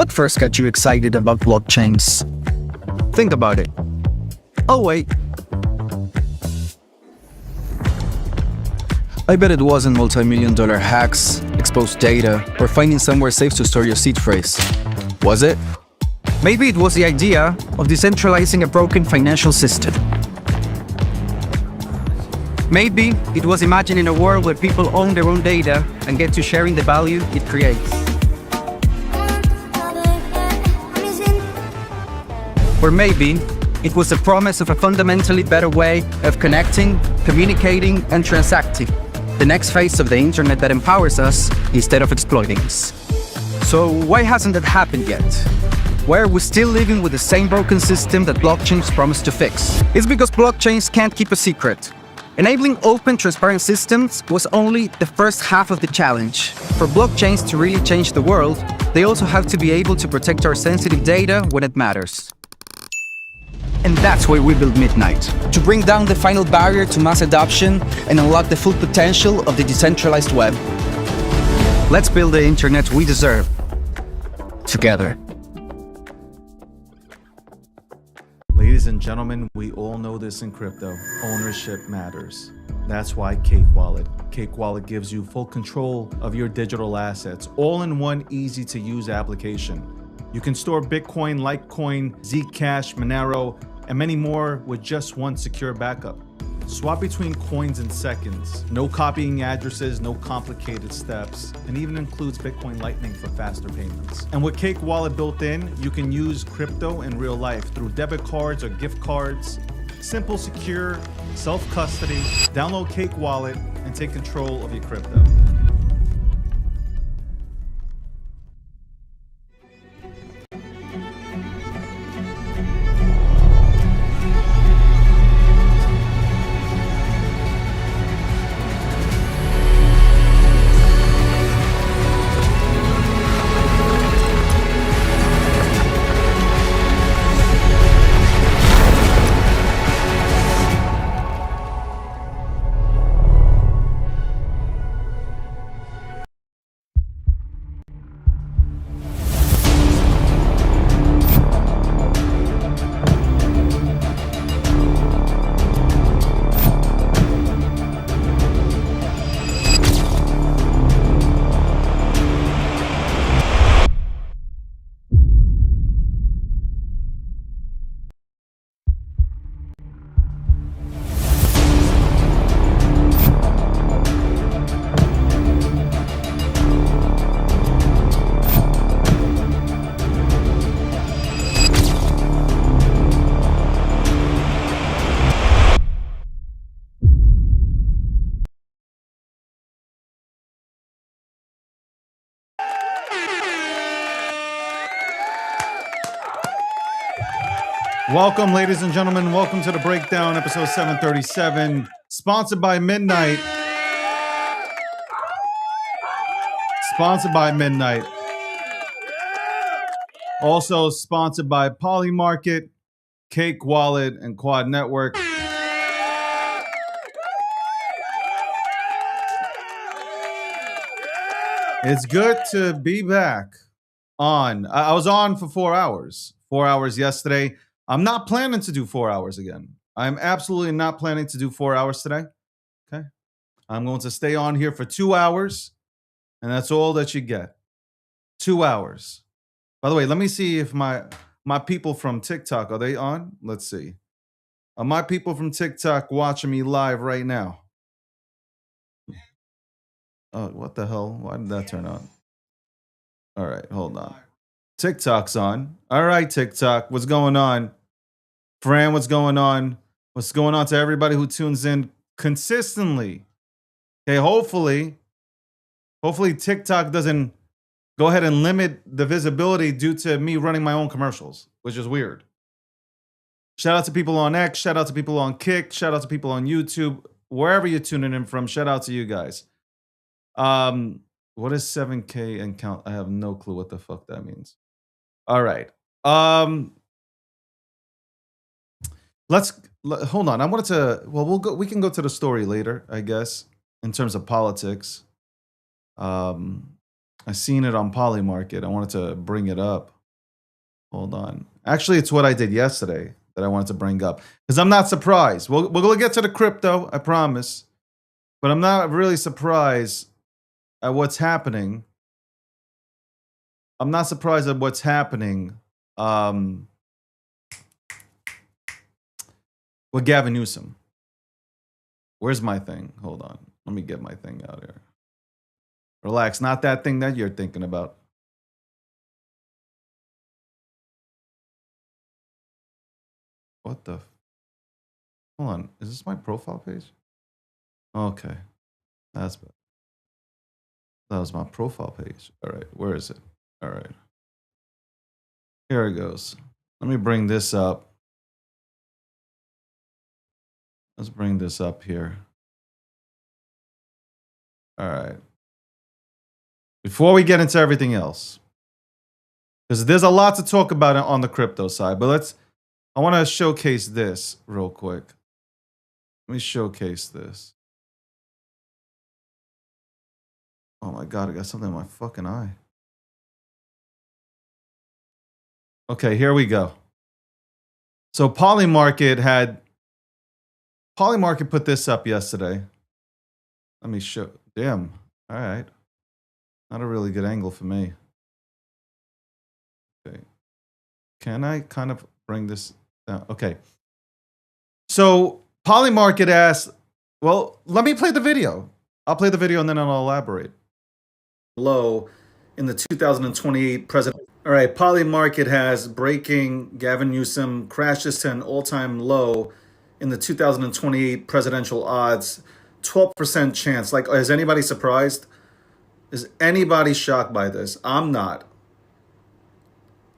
What first got you excited about blockchains? Think about it. Oh wait. I bet it wasn't multi-million-dollar hacks, exposed data, or finding somewhere safe to store your seed phrase. Was it? Maybe it was the idea of decentralizing a broken financial system. Maybe it was imagining a world where people own their own data and get to sharing the value it creates. Or maybe it was the promise of a fundamentally better way of connecting, communicating, and transacting. The next phase of the internet that empowers us instead of exploiting us. So why hasn't that happened yet? Why are we still living with the same broken system that blockchains promise to fix? It's because blockchains can't keep a secret. Enabling open, transparent systems was only the first half of the challenge. For blockchains to really change the world, they also have to be able to protect our sensitive data when it matters. And that's why we built Midnight, to bring down the final barrier to mass adoption and unlock the full potential of the decentralized web. Let's build the internet we deserve, together. Ladies and gentlemen, we all know this in crypto. Ownership matters. That's why Cake Wallet. Cake Wallet gives you full control of your digital assets, all in one easy-to-use application. You can store Bitcoin, Litecoin, Zcash, Monero, and many more with just one secure backup. Swap between coins in seconds. No copying addresses, no complicated steps, and even includes Bitcoin Lightning for faster payments. And with Cake Wallet built in, you can use crypto in real life through debit cards or gift cards. Simple, secure, self-custody. Download Cake Wallet and take control of your crypto. Welcome, ladies and gentlemen. Welcome to the Breakdown, episode 737, sponsored by Midnight. Sponsored by Midnight. Also sponsored by Polymarket, Cake Wallet, and Quad Network. It's good to be back on. I was on for 4 hours. 4 hours yesterday. I'm not planning to do 4 hours again. I'm absolutely not planning to do 4 hours today. Okay. I'm going to stay on here for 2 hours, and that's all that you get. 2 hours. By the way, let me see if my people from TikTok, are they on? Let's see. Are my people from TikTok watching me live right now? Oh, what the hell? Why did that turn on? All right, hold on. TikTok's on. All right, TikTok, what's going on? Fran, what's going on? What's going on to everybody who tunes in consistently? Okay, hopefully TikTok doesn't go ahead and limit the visibility due to me running my own commercials, which is weird. Shout out to people on X, shout out to people on Kick, shout out to people on YouTube, wherever you're tuning in from, shout out to you guys. What is 7K and count? I have no clue what the fuck that means. All right. Hold on. I wanted to, well, we can go to the story later, I guess, in terms of politics. I seen it on Polymarket. I wanted to bring it up. Hold on. Actually, it's what I did yesterday that I wanted to bring up because I'm not surprised. We'll get to the crypto, I promise, but I'm not really surprised at what's happening. I'm not surprised at what's happening with Gavin Newsom. Where's my thing? Hold on. Let me get my thing out here. Relax. Not that thing that you're thinking about. What the? Hold on. Is this my profile page? Okay. That's better. That was my profile page. All right. Where is it? All right. Here it goes. Let me bring this up. Let's bring this up here. All right. Before we get into everything else, because there's a lot to talk about on the crypto side, but I want to showcase this real quick. Let me showcase this. Oh my God, I got something in my fucking eye. Okay, here we go. So Polymarket put this up yesterday. Let me show. Damn. All right. Not a really good angle for me. Okay. Can I kind of bring this down? Okay. So Polymarket asked, well, let me play the video. I'll play the video and then I'll elaborate. Low in the 2028 president. All right, Polymarket has breaking Gavin Newsom crashes to an all-time low in the 2028 presidential odds. 12% chance. Like, is anybody surprised? Is anybody shocked by this? I'm not.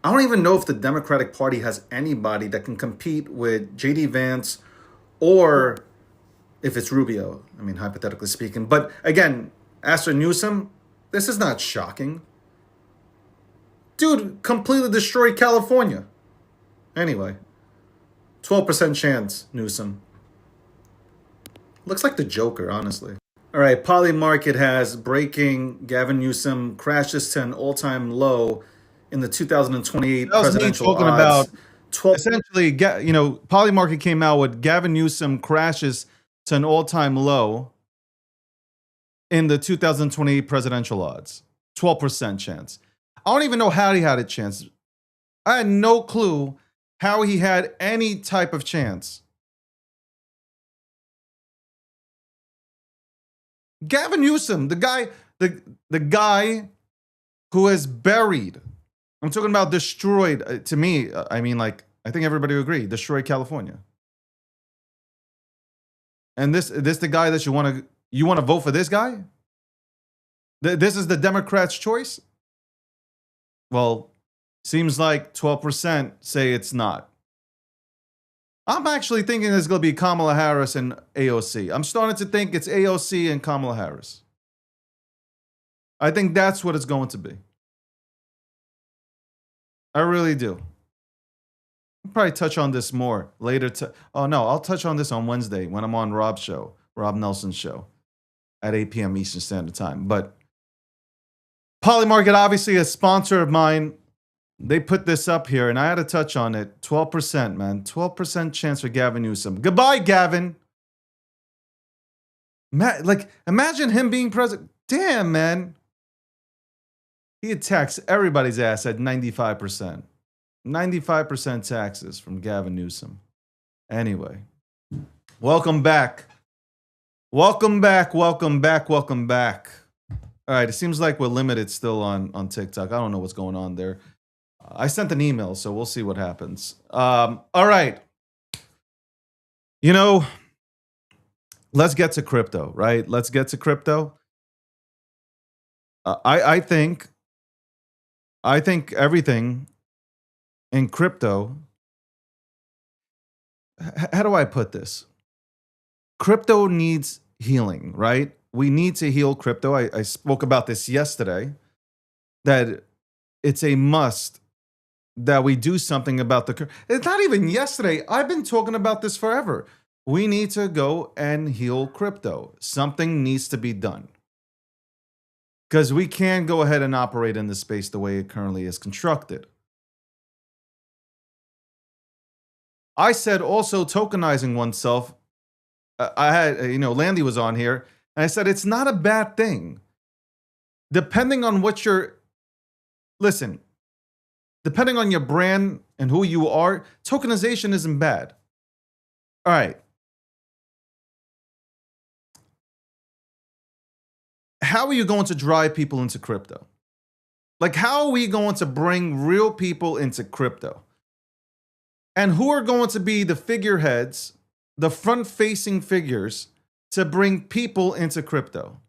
I don't even know if the Democratic Party has anybody that can compete with J.D. Vance or if it's Rubio. I mean, hypothetically speaking. But again, as for Newsom, this is not shocking. Dude completely destroyed California. Anyway, 12% chance, Newsom. Looks like the Joker, honestly. All right, Polymarket has breaking Gavin Newsom crashes to an all-time low in the 2028 presidential talking odds. about 12. essentially, Polymarket came out with Gavin Newsom crashes to an all-time low in the 2028 presidential odds. 12% chance. I don't even know how he had a chance. I had no clue how he had any type of chance. Gavin Newsom, the guy who has buried, I'm talking about destroyed, to me, I mean, like, I think everybody would agree, destroyed California. And this the guy that you want to vote for this guy? This is the Democrats' choice? Well, seems like 12% say it's not. I'm actually thinking it's going to be Kamala Harris and AOC. I'm starting to think it's AOC and Kamala Harris. I think that's what it's going to be. I really do. I'll probably touch on this more later. I'll touch on this on Wednesday when I'm on Rob's show, Rob Nelson's show, at 8 p.m. Eastern Standard Time. But Polymarket, obviously a sponsor of mine, they put this up here, and I had to touch on it. 12%, man. 12% chance for Gavin Newsom. Goodbye, Gavin. Imagine him being president. Damn, man. He attacks everybody's ass at 95%. 95% taxes from Gavin Newsom. Anyway, welcome back. Welcome back. All right, it seems like we're limited still on TikTok. I don't know what's going on there. I sent an email, so we'll see what happens. All right. Let's get to crypto, right? Let's get to crypto. I think everything in crypto, how do I put this? Crypto needs healing, right? We need to heal crypto. I spoke about this yesterday, that it's a must that we do something about it's not even yesterday. I've been talking about this forever. We need to go and heal crypto. Something needs to be done. Because we can go ahead and operate in the space the way it currently is constructed. I said also tokenizing oneself. I had, Landy was on here, and I said it's not a bad thing. Depending on what depending on your brand and who you are, tokenization isn't bad. All right. How are you going to drive people into crypto? Like, how are we going to bring real people into crypto? And who are going to be the figureheads, the front-facing figures to bring people into crypto?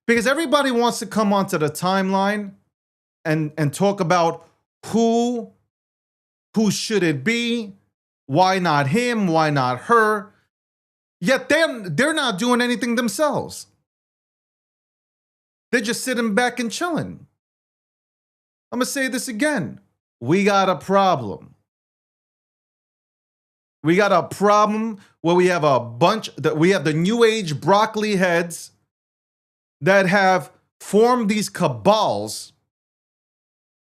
Because everybody wants to come onto the timeline and talk about who should it be, why not him, why not her, yet they're not doing anything themselves. They're just sitting back and chilling. I'm going to say this again. We got a problem. We got a problem where we have we have the new age broccoli heads that have formed these cabals,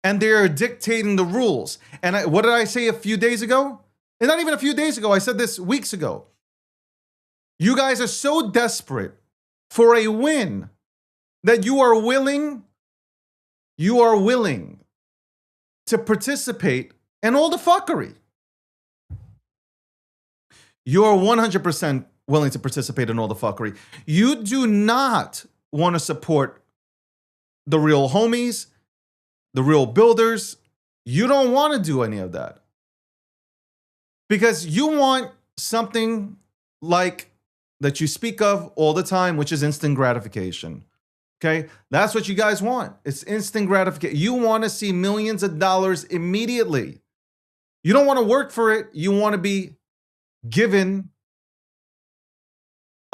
and they're dictating the rules. And what did I say a few days ago? And not even a few days ago, I said this weeks ago. You guys are so desperate for a win that you are willing to participate in all the fuckery. You are 100% willing to participate in all the fuckery. You do not want to support the real homies, the real builders. You don't want to do any of that. Because you want something like that you speak of all the time, which is instant gratification. Okay? That's what you guys want. It's instant gratification. You want to see millions of dollars immediately. You don't want to work for it. You want to be given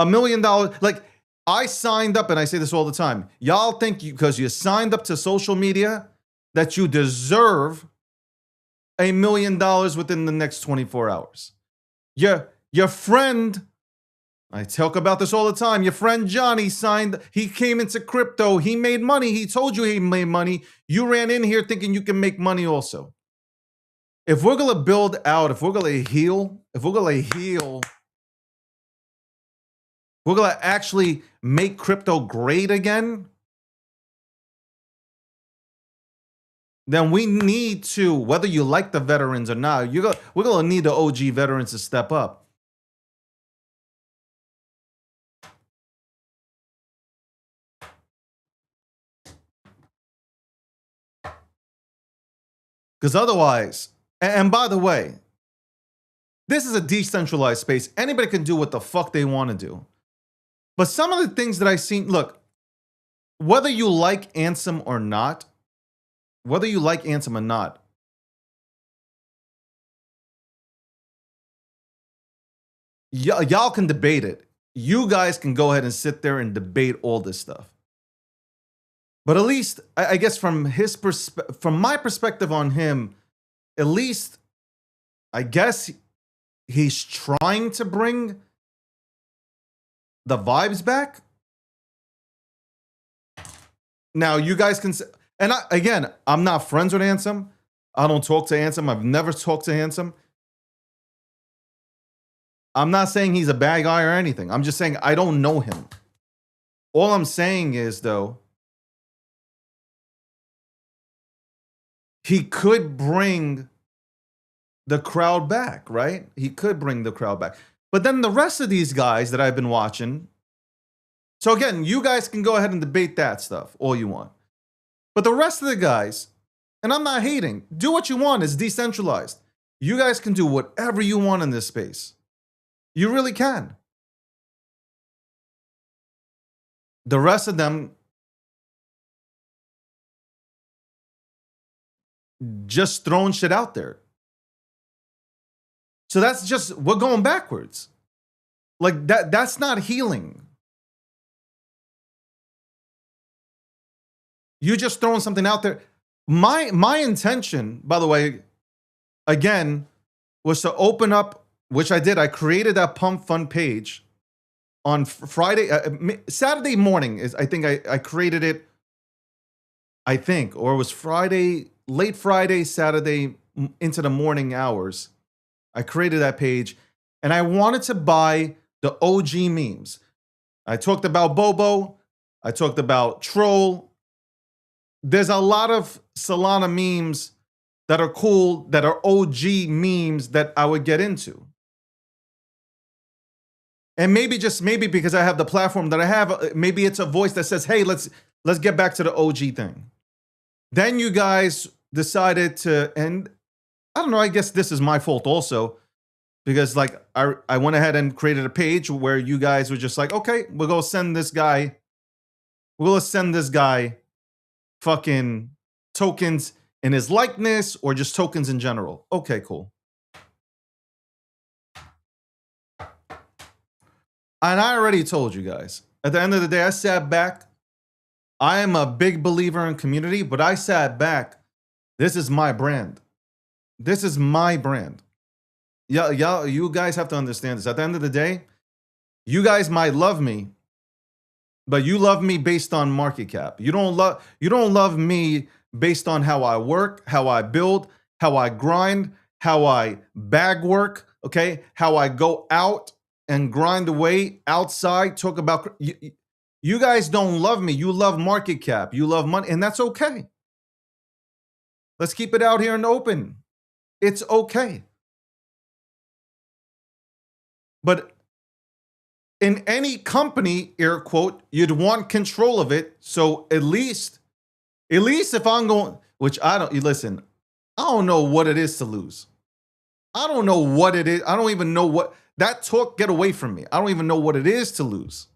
$1 million. Like, I signed up, and I say this all the time. Y'all think because you signed up to social media that you deserve $1 million within the next 24 hours. Your friend, I talk about this all the time. Your friend Johnny he came into crypto. He made money. He told you he made money. You ran in here thinking you can make money also. If we're going to build out, if we're going to heal, we're going to actually make crypto great again, then we need to, whether you like the veterans or not, we're going to need the OG veterans to step up. Because otherwise, and by the way, this is a decentralized space. Anybody can do what the fuck they want to do. But some of the things that I've seen, look, whether you like Ansem or not, y'all can debate it. You guys can go ahead and sit there and debate all this stuff. But at least, I guess from my perspective on him, at least, I guess he's trying to bring the vibes back. Now, you guys can say, and I'm not friends with Ansem. I don't talk to Ansem. I've never talked to Ansem. I'm not saying he's a bad guy or anything. I'm just saying I don't know him. All I'm saying is, though, he could bring the crowd back, right? He could bring the crowd back. But then the rest of these guys that I've been watching, so again, you guys can go ahead and debate that stuff all you want. But the rest of the guys, and I'm not hating, do what you want. It's decentralized. You guys can do whatever you want in this space. You really can. The rest of them just throwing shit out there. So that's just, we're going backwards. Like that's not healing. You just throwing something out there. My intention, by the way, again, was to open up, which I did. I created that Pump Fund page on Friday, Saturday morning is, I think I created it, I think, or it was Friday, late Friday, Saturday into the morning hours. I created that page and I wanted to buy the OG memes. I talked about Bobo. I talked about Troll. There's a lot of Solana memes that are cool, that are OG memes that I would get into. And maybe, just maybe, because I have the platform that I have, maybe it's a voice that says, hey, let's get back to the OG thing. Then you guys decided to, and I don't know, I guess this is my fault also, because like I went ahead and created a page where you guys were just like, okay, we're gonna send this guy fucking tokens in his likeness or just tokens in general. Okay, cool. And I already told you guys, at the end of the day, I sat back. I am a big believer in community, but I sat back. This is my brand. This is my brand. Y'all, you guys have to understand this. At the end of the day, you guys might love me, but you love me based on market cap. You don't love me based on how I work, how I build, how I grind, how I bag work, okay? How I go out and grind away outside, talk about, you guys don't love me. You love market cap. You love money, and that's okay. Let's keep it out here in the open. It's okay. But in any company, air quote, you'd want control of it. So at least if I'm going, which I don't, listen, I don't know what it is to lose. I don't know what it is. I don't even know what that talk, get away from me. I don't even know what it is to lose.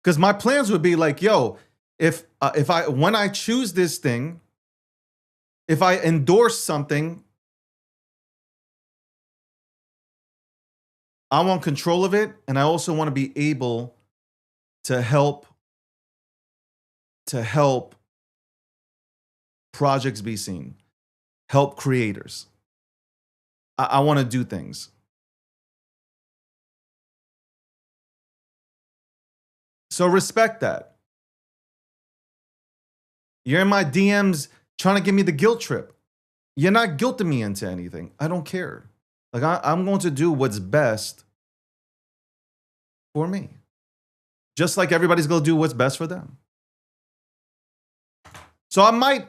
Because my plans would be like, yo, when I choose this thing, if I endorse something, I want control of it, and I also want to be able to help projects be seen, help creators. I want to do things. So respect that. You're in my DMs trying to give me the guilt trip. You're not guilting me into anything. I don't care. Like I'm going to do what's best for me. Just like everybody's going to do what's best for them. So I might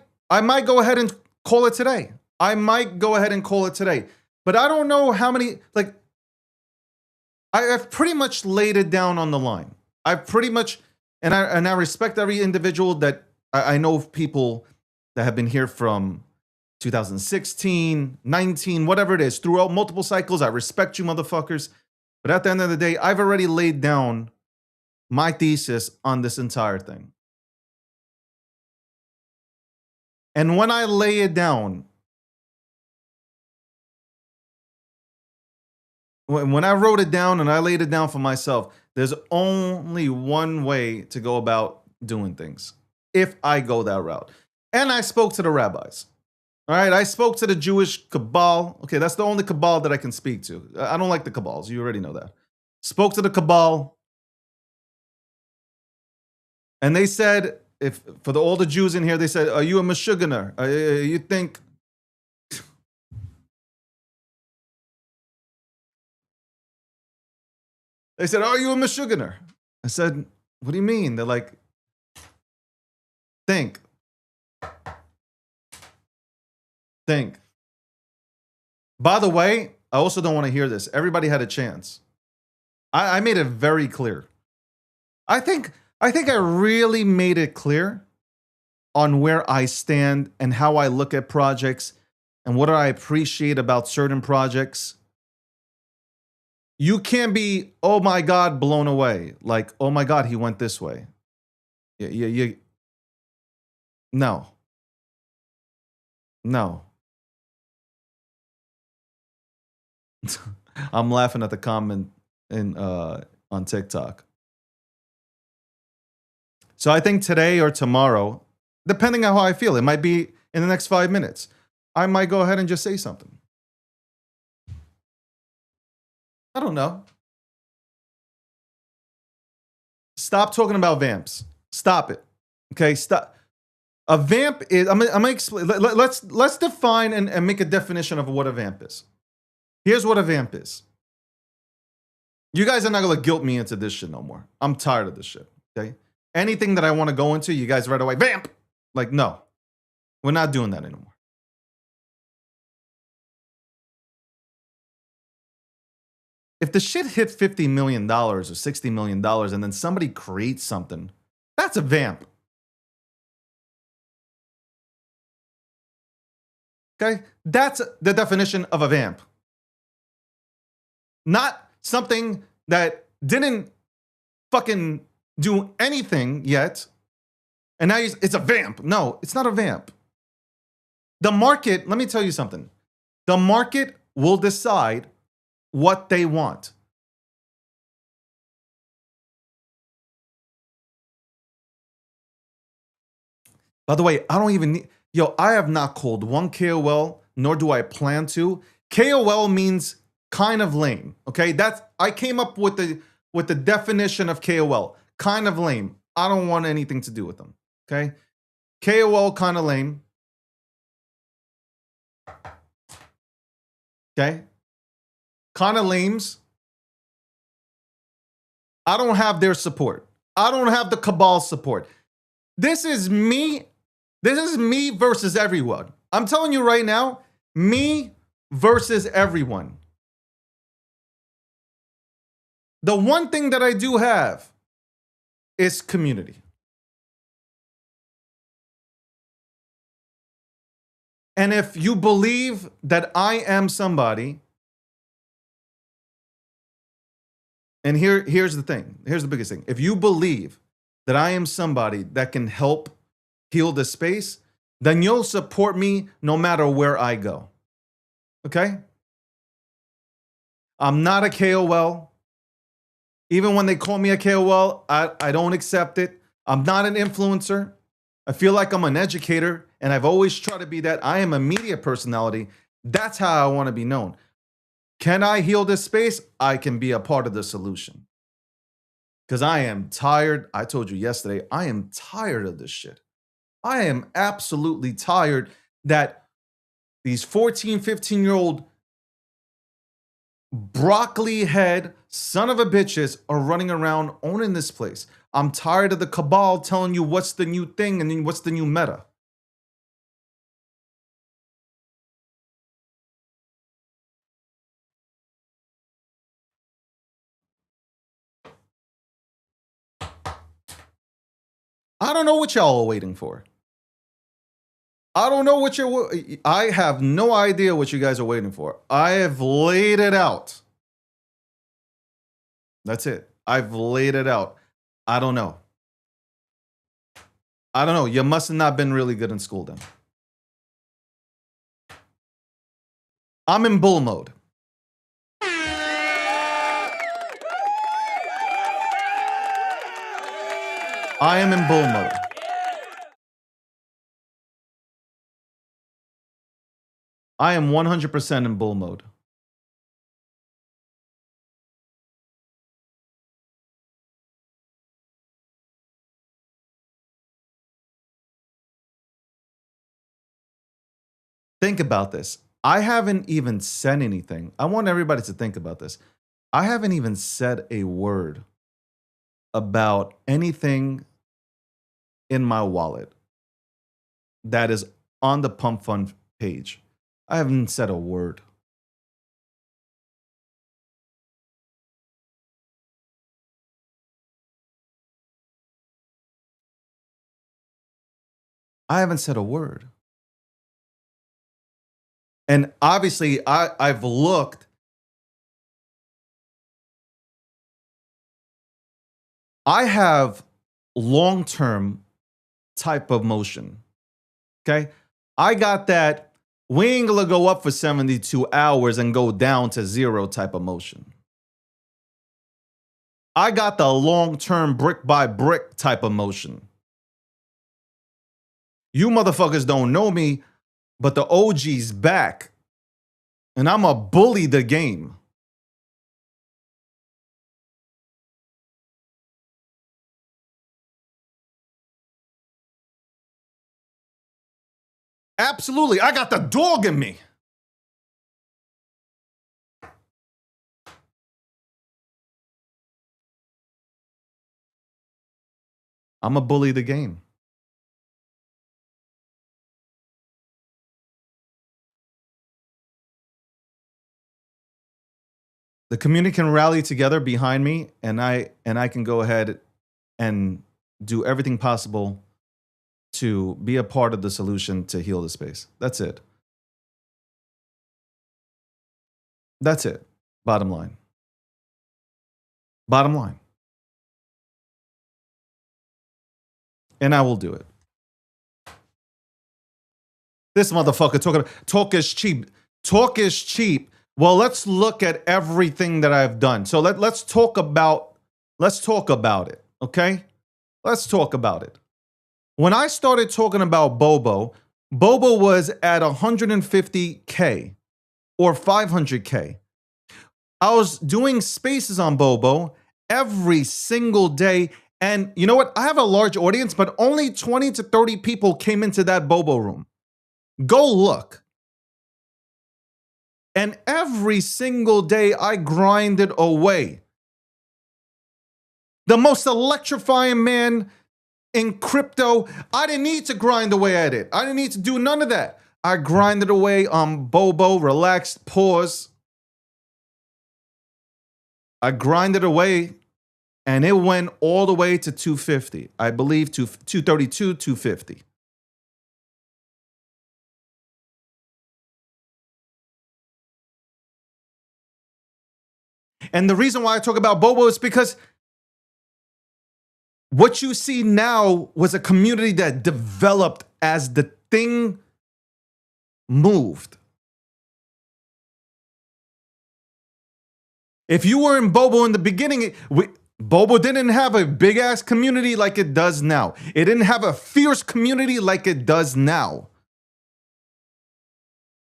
go ahead and call it today. But I don't know how many, like, I've pretty much laid it down on the line. I've pretty much, and I respect every individual that I know of, people that have been here from 2016, 19, whatever it is, throughout multiple cycles. I respect you motherfuckers. But at the end of the day, I've already laid down my thesis on this entire thing. And when I lay it down, when I wrote it down and I laid it down for myself, there's only one way to go about doing things if I go that route. And I spoke to the rabbis. All right, I spoke to the Jewish cabal. Okay, that's the only cabal that I can speak to. I don't like the cabals. You already know that. Spoke to the cabal. And they said, for all the Jews in here, they said, are you a Meshuggah? You think... They said, are you a Meshuggah? I said, what do you mean? They're like, think. By the way, I also don't want to hear this. Everybody had a chance. I made it very clear. I think I really made it clear on where I stand and how I look at projects and what I appreciate about certain projects. You can't be, oh my God, blown away. Like, oh my God, he went this way. No. I'm laughing at the comment on TikTok. So I think today or tomorrow, depending on how I feel, it might be in the next 5 minutes, I might go ahead and just say something. I don't know. Stop talking about vamps. Stop it. Okay, stop. A vamp is. I'm gonna explain. Let's define and make a definition of what a vamp is. Here's what a vamp is. You guys are not gonna guilt me into this shit no more. I'm tired of this shit. Okay. Anything that I want to go into, you guys right away. Vamp. Like, no, we're not doing that anymore. If the shit hit $50 million or $60 million and then somebody creates something, that's a vamp. Okay? That's the definition of a vamp. Not something that didn't fucking do anything yet, and now it's a vamp. No, it's not a vamp. The market, let me tell you something. The market will decide what they want. By the way, I don't even need, I have not called one KOL, nor do I plan to. KOL means kind of lame. Okay, I came up with the definition of KOL. Kind of lame. I don't want anything to do with them. Okay, KOL kind of lame. Okay, kind of lames. I don't have their support. I don't have the cabal support. This is me. This is me versus everyone. I'm telling you right now, me versus everyone. The one thing that I do have is community. And if you believe that I am somebody, and here's the thing, here's the biggest thing. If you believe that I am somebody that can help heal the space, then you'll support me no matter where I go. Okay? I'm not a KOL. Even when they call me a KOL, I don't accept it. I'm not an influencer. I feel like I'm an educator, and I've always tried to be that. I am a media personality. That's how I want to be known. Can I heal this space? I can be a part of the solution. Because I am tired. I told you yesterday, I am tired of this shit. I am absolutely tired that these 14, 15-year-old broccoli head son of a bitches are running around owning this place. I'm tired of the cabal telling you what's the new thing and then what's the new meta. I don't know what y'all are waiting for. I don't know what I have no idea what you guys are waiting for. I have laid it out. That's it. I've laid it out. I don't know. I don't know. You must have not been really good in school then. I'm in bull mode. I am in bull mode. I am 100% in bull mode. Think about this. I haven't even said anything. I want everybody to think about this. I haven't even said a word about anything in my wallet that is on the Pump Fund page. I haven't said a word. I haven't said a word. And obviously, I've looked. I have long-term type of motion. Okay? I got that we ain't gonna go up for 72 hours and go down to zero type of motion. I got the long-term brick by brick type of motion. You motherfuckers don't know me, but the OG's back. And I'm a bully the game. Absolutely. I got the dog in me. I'm a bully the game. The community can rally together behind me, and I can go ahead and do everything possible to be a part of the solution to heal the space. That's it. That's it. Bottom line. Bottom line. And I will do it. This motherfucker talk is cheap. Talk is cheap. Well, let's look at everything that I've done. So let's talk about it, okay? Let's talk about it. When I started talking about Bobo, Bobo was at 150K or 500K. I was doing spaces on Bobo every single day. And you know what? I have a large audience, but only 20 to 30 people came into that Bobo room. Go look. And every single day I grinded away. The most electrifying man in crypto. I didn't need to grind away at it. I didn't need to do none of that. I grinded away on Bobo, relaxed, pause. I grinded away and it went all the way to 250. I believe to 232, 250. And the reason why I talk about Bobo is because what you see now was a community that developed as the thing moved. If you were in Bobo in the beginning, Bobo didn't have a big ass community like it does now. It didn't have a fierce community like it does now.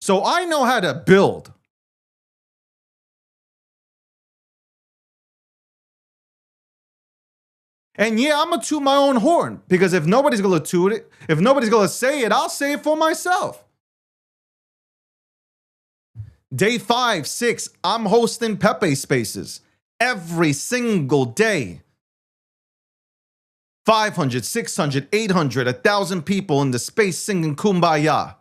So I know how to build. And yeah, I'm gonna toot my own horn because if nobody's gonna toot it, if nobody's gonna say it, I'll say it for myself. Day 5, 6, I'm hosting Pepe Spaces every single day. 500, 600, 800, 1,000 people in the space singing Kumbaya.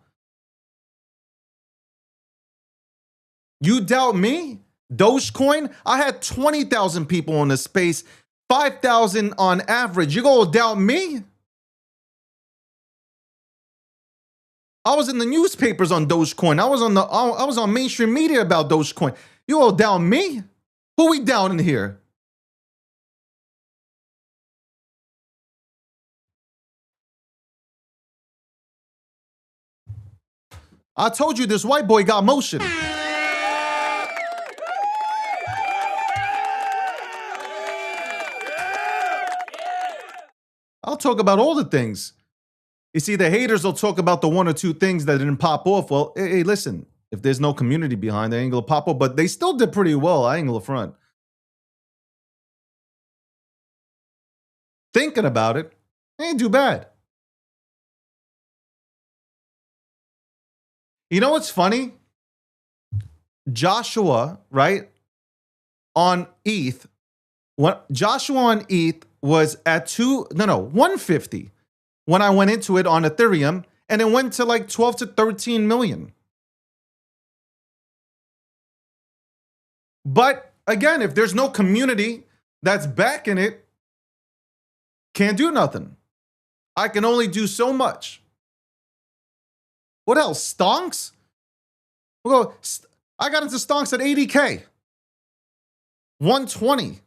You doubt me? Dogecoin? I had 20,000 people in the space. 5,000 on average. You gonna doubt me? I was in the newspapers on Dogecoin. I was on mainstream media about Dogecoin. You gonna doubt me? Who we down in here? I told you this white boy got motion. I'll talk about all the things. You see, the haters will talk about the one or two things that didn't pop off. Well, hey, listen, if there's no community behind, they ain't gonna pop off, but they still did pretty well. I ain't gonna front. Thinking about it, they ain't too bad. You know what's funny? Joshua, right? On ETH, Joshua on ETH was at 150 when I went into it on Ethereum, and it went to like 12 to 13 million. But again, if there's no community that's backing it, can't do nothing. I can only do so much. What else? Stonks? Well, I got into stonks at 80K. 120.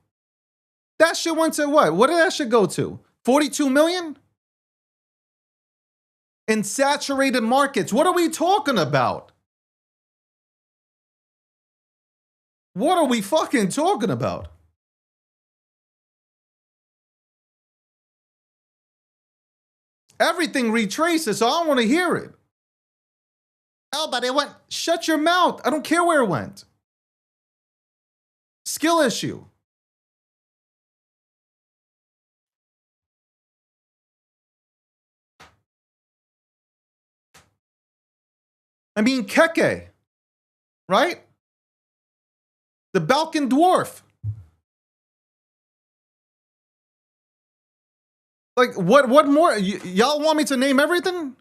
That shit went to what? What did that shit go to? 42 million? In saturated markets. What are we talking about? What are we fucking talking about? Everything retraces, so I don't want to hear it. Oh, but it went. Shut your mouth. I don't care where it went. Skill issue. I mean, Keke, right? The Balkan dwarf. Like, what more? Y'all want me to name everything?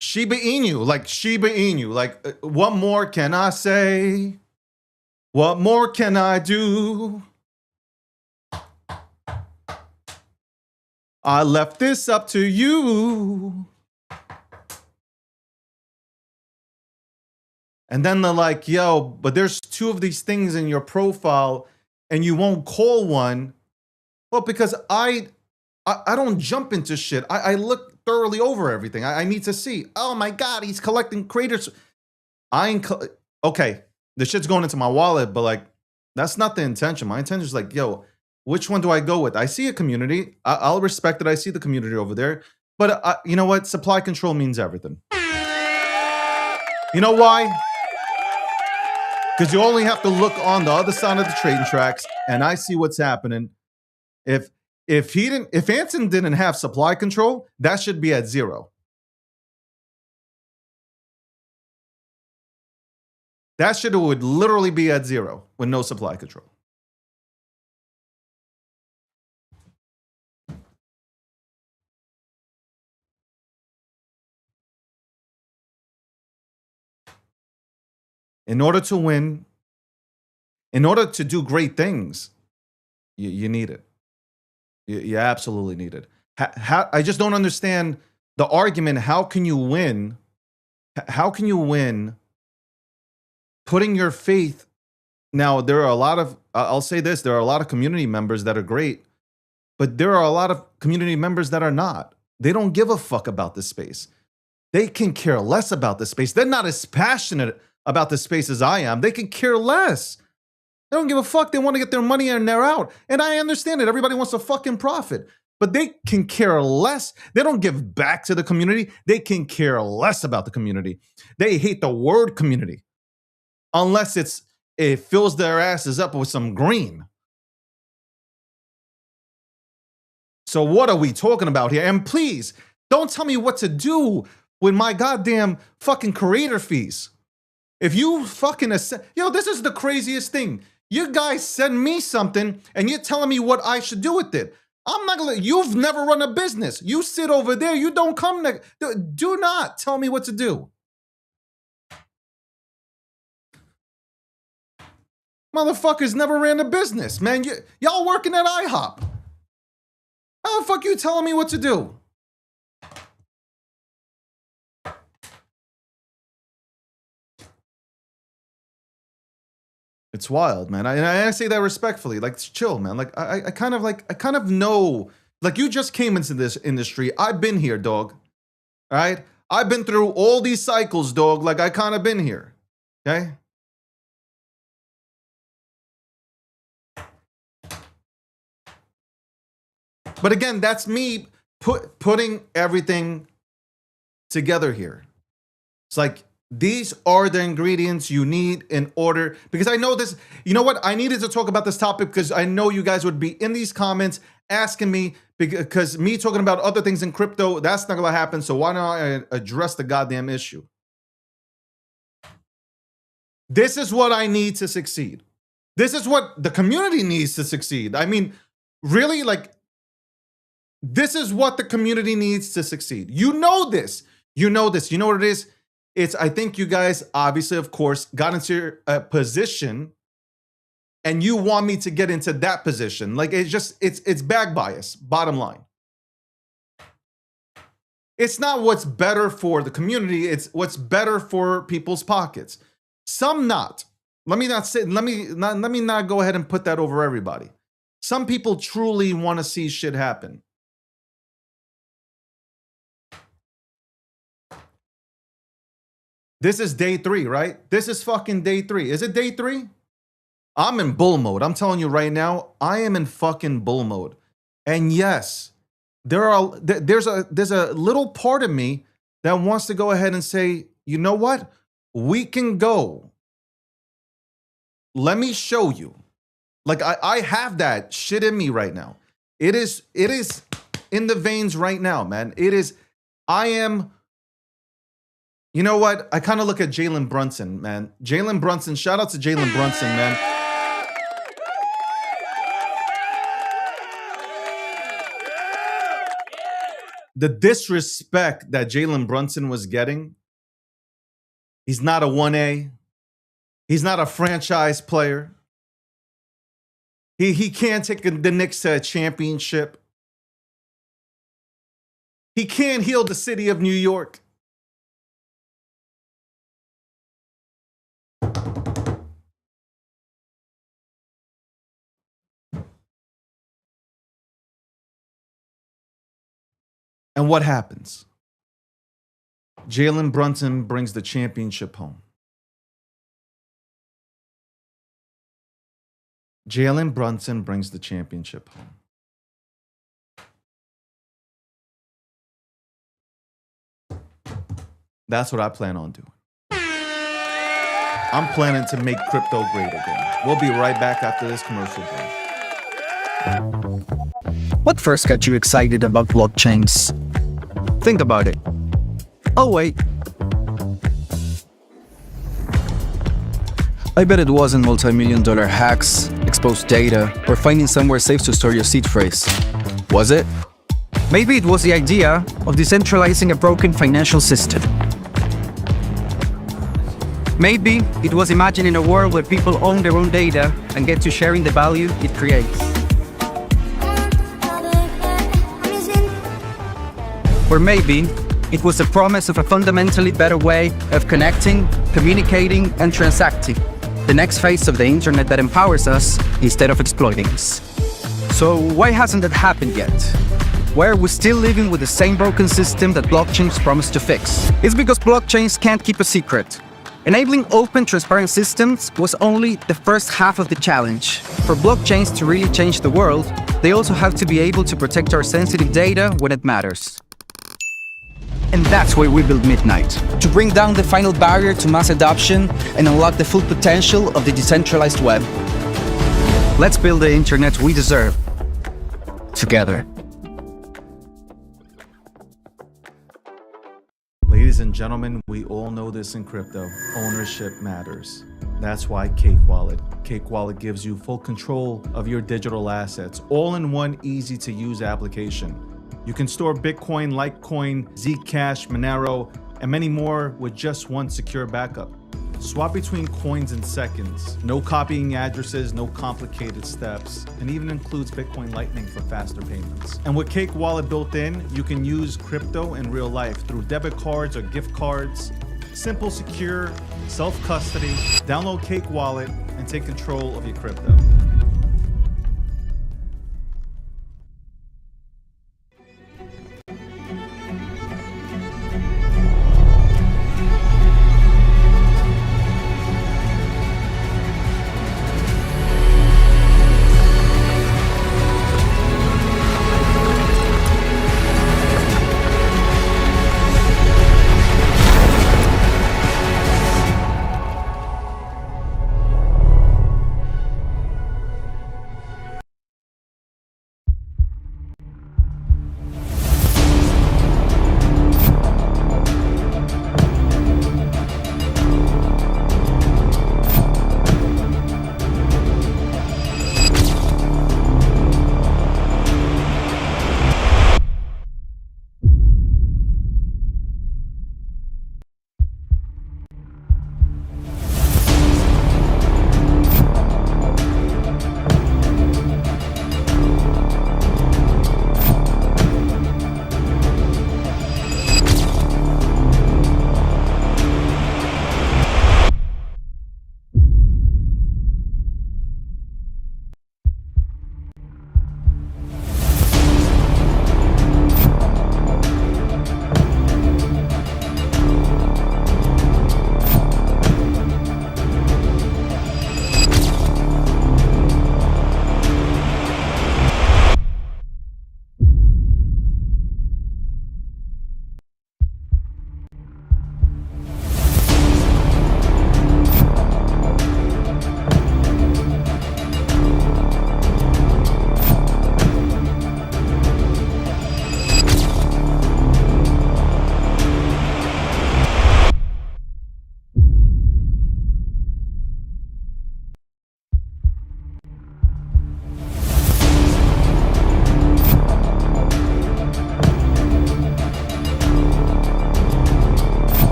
Shiba Inu, like Shiba Inu. Like, what more can I say? What more can I do? I left this up to you. And then they're like, yo, but there's two of these things in your profile and you won't call one. Well, because I don't jump into shit. I look thoroughly over everything. I need to see, oh my God, he's collecting creators. Okay, the shit's going into my wallet, but like, that's not the intention. My intention is like, yo, which one do I go with? I see a community. I'll respect that I see the community over there. But you know what? Supply control means everything. You know why? Because you only have to look on the other side of the trading tracks, and I see what's happening. If Anson didn't have supply control, that should be at 0. That shit would literally be at 0 with no supply control. In order to win, in order to do great things, you need it. You absolutely need it. I just don't understand the argument. How can you win? How can you win putting your faith? Now, there are a lot of, I'll say this, there are a lot of community members that are great, but there are a lot of community members that are not. They don't give a fuck about this space. They can care less about this space. They're not as passionate about the space as I am. They can care less. They don't give a fuck. They want to get their money and they're out. And I understand it. Everybody wants a fucking profit. But they can care less. They don't give back to the community. They can care less about the community. They hate the word community. Unless it fills their asses up with some green. So what are we talking about here? And please, don't tell me what to do with my goddamn fucking creator fees. If you fucking yo, this is the craziest thing. You guys send me something and you're telling me what I should do with it. I'm not gonna. You've never run a business. You sit over there. You don't come. Do not tell me what to do. Motherfuckers never ran a business, man. Y'all working at IHOP. How the fuck you telling me what to do? It's wild, man. I say that respectfully. Like, chill, man. Like, I kind of know. Like, you just came into this industry. I've been here, dog. All right? I've been through all these cycles, dog. Like, I kind of been here. Okay? But again, that's me putting everything together here. It's like, these are the ingredients you need in order, because I know this, you know what? I needed to talk about this topic because I know you guys would be in these comments asking me, because me talking about other things in crypto, that's not gonna happen. So why not I address the goddamn issue? This is what I need to succeed. This is what the community needs to succeed. I mean, really, like, this is what the community needs to succeed. You know this. You know this. You know what it is? I think you guys, obviously, of course, got into a position and you want me to get into that position. Like, it's bag bias, bottom line. It's not what's better for the community. It's what's better for people's pockets. Some not. Let me not go ahead and put that over everybody. Some people truly want to see shit happen. This is day 3, right? This is fucking day 3. Is it day 3? I'm in bull mode. I'm telling you right now, I am in fucking bull mode. And yes, there's a little part of me that wants to go ahead and say, you know what? We can go. Let me show you. Like, I have that shit in me right now. It is in the veins right now, man. I am You know what? I kind of look at Jalen Brunson, man. Jalen Brunson, shout out to Jalen Brunson, man. The disrespect that Jalen Brunson was getting, he's not a 1A. He's not a franchise player. He can't take the Knicks to a championship. He can't heal the city of New York. And what happens? Jalen Brunson brings the championship home. Jalen Brunson brings the championship home. That's what I plan on doing. I'm planning to make crypto great again. We'll be right back after this commercial break. What first got you excited about blockchains? Think about it. Oh, wait. I bet it wasn't multi-million-dollar hacks, exposed data, or finding somewhere safe to store your seed phrase. Was it? Maybe it was the idea of decentralizing a broken financial system. Maybe it was imagining a world where people own their own data and get to sharing the value it creates. Or maybe it was the promise of a fundamentally better way of connecting, communicating, and transacting. The next phase of the internet that empowers us instead of exploiting us. So why hasn't that happened yet? Why are we still living with the same broken system that blockchains promise to fix? It's because blockchains can't keep a secret. Enabling open, transparent systems was only the first half of the challenge. For blockchains to really change the world, they also have to be able to protect our sensitive data when it matters. And that's why we built Midnight, to bring down the final barrier to mass adoption and unlock the full potential of the decentralized web. Let's build the internet we deserve, together. Ladies and gentlemen, we all know this in crypto. Ownership matters. That's why Cake Wallet. Cake Wallet gives you full control of your digital assets, all in one easy-to-use application. You can store Bitcoin, Litecoin, Zcash, Monero, and many more with just one secure backup. Swap between coins in seconds. No copying addresses, no complicated steps, and even includes Bitcoin Lightning for faster payments. And with Cake Wallet built in, you can use crypto in real life through debit cards or gift cards. Simple, secure, self-custody. Download Cake Wallet and take control of your crypto.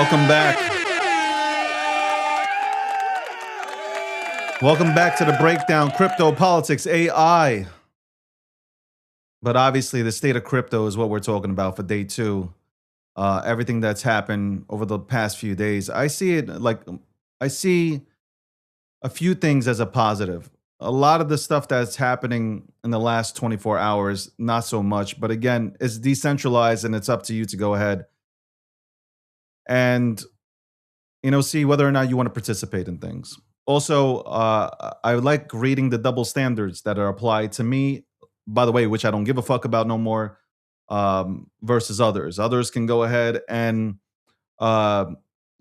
Welcome back. Welcome back to the breakdown. Crypto, politics, AI. But obviously, the state of crypto is what we're talking about for day 2. Everything that's happened over the past few days. I see a few things as a positive. A lot of the stuff that's happening in the last 24 hours, not so much. But again, it's decentralized and it's up to you to go ahead and, see whether or not you want to participate in things. Also, I like reading the double standards that are applied to me, by the way, which I don't give a fuck about no more, versus others. Others can go ahead and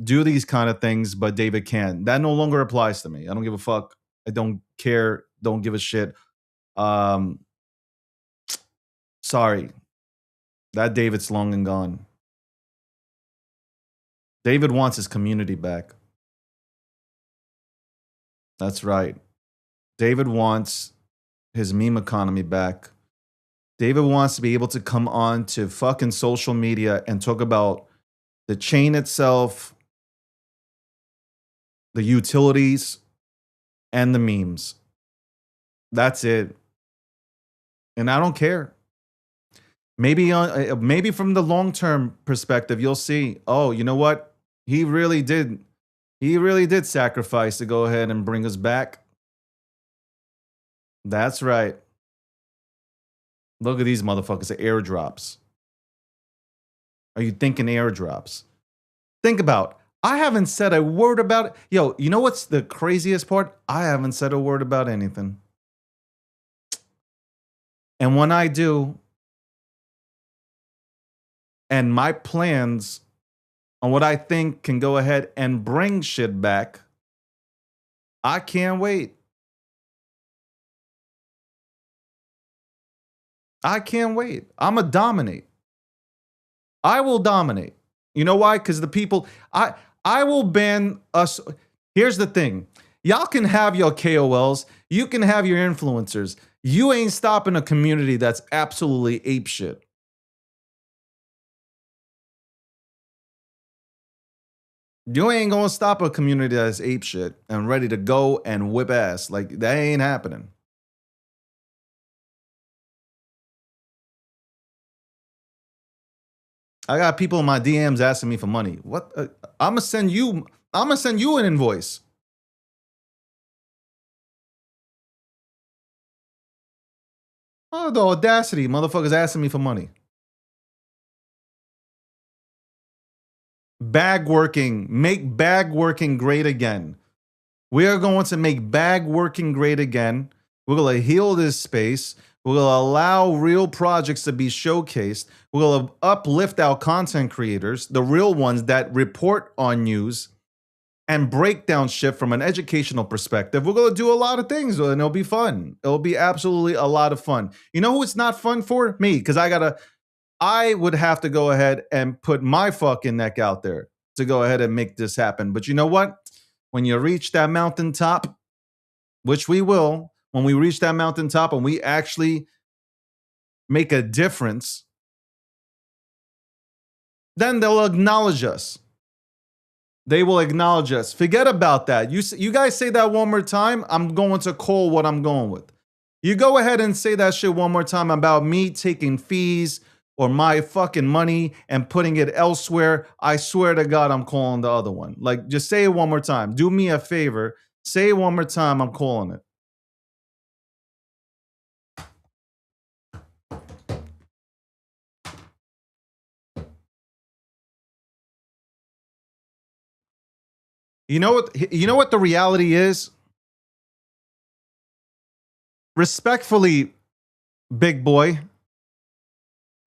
do these kind of things, but David can't. That no longer applies to me. I don't give a fuck. I don't care. Don't give a shit. Sorry. That David's long and gone. David wants his community back. That's right. David wants his meme economy back. David wants to be able to come on to fucking social media and talk about the chain itself, the utilities, and the memes. That's it. And I don't care. Maybe from the long-term perspective, you'll see, oh, you know what? He really did sacrifice to go ahead and bring us back. That's right. Look at these motherfuckers, airdrops. Are you thinking airdrops? Think about, I haven't said a word about it. Yo, you know what's the craziest part? I haven't said a word about anything. And when I do, and my plans on what I think can go ahead and bring shit back, I can't wait. I can't wait. I'm going to dominate. I will dominate. You know why? Because the people, I will ban us. Here's the thing. Y'all can have your KOLs. You can have your influencers. You ain't stopping a community that's absolutely apeshit. You ain't gonna stop a community that's apeshit and ready to go and whip ass. Like, that ain't happening. I got people in my DMs asking me for money. What? I'm gonna send you an invoice. Oh, the audacity, motherfuckers asking me for money. Bag working, make bag working great again. We are going to make bag working great again. We're going to heal this space. We're going to allow real projects to be showcased. We're going to uplift our content creators, the real ones that report on news and break down shit from an educational perspective. We're going to do a lot of things, and it'll be fun. It'll be absolutely a lot of fun. You know who it's not fun for? Me, because I would have to go ahead and put my fucking neck out there to go ahead and make this happen. But you know what? When you reach that mountaintop, which we will, when we reach that mountaintop and we actually make a difference, then they'll acknowledge us. They will acknowledge us. Forget about that. You guys say that one more time, I'm going to call what I'm going with. You go ahead and say that shit one more time about me taking fees or my fucking money and putting it elsewhere. I swear to God, I'm calling the other one. Like, just say it one more time. Do me a favor. Say it one more time. I'm calling it. You know what the reality is? Respectfully, Big Boy.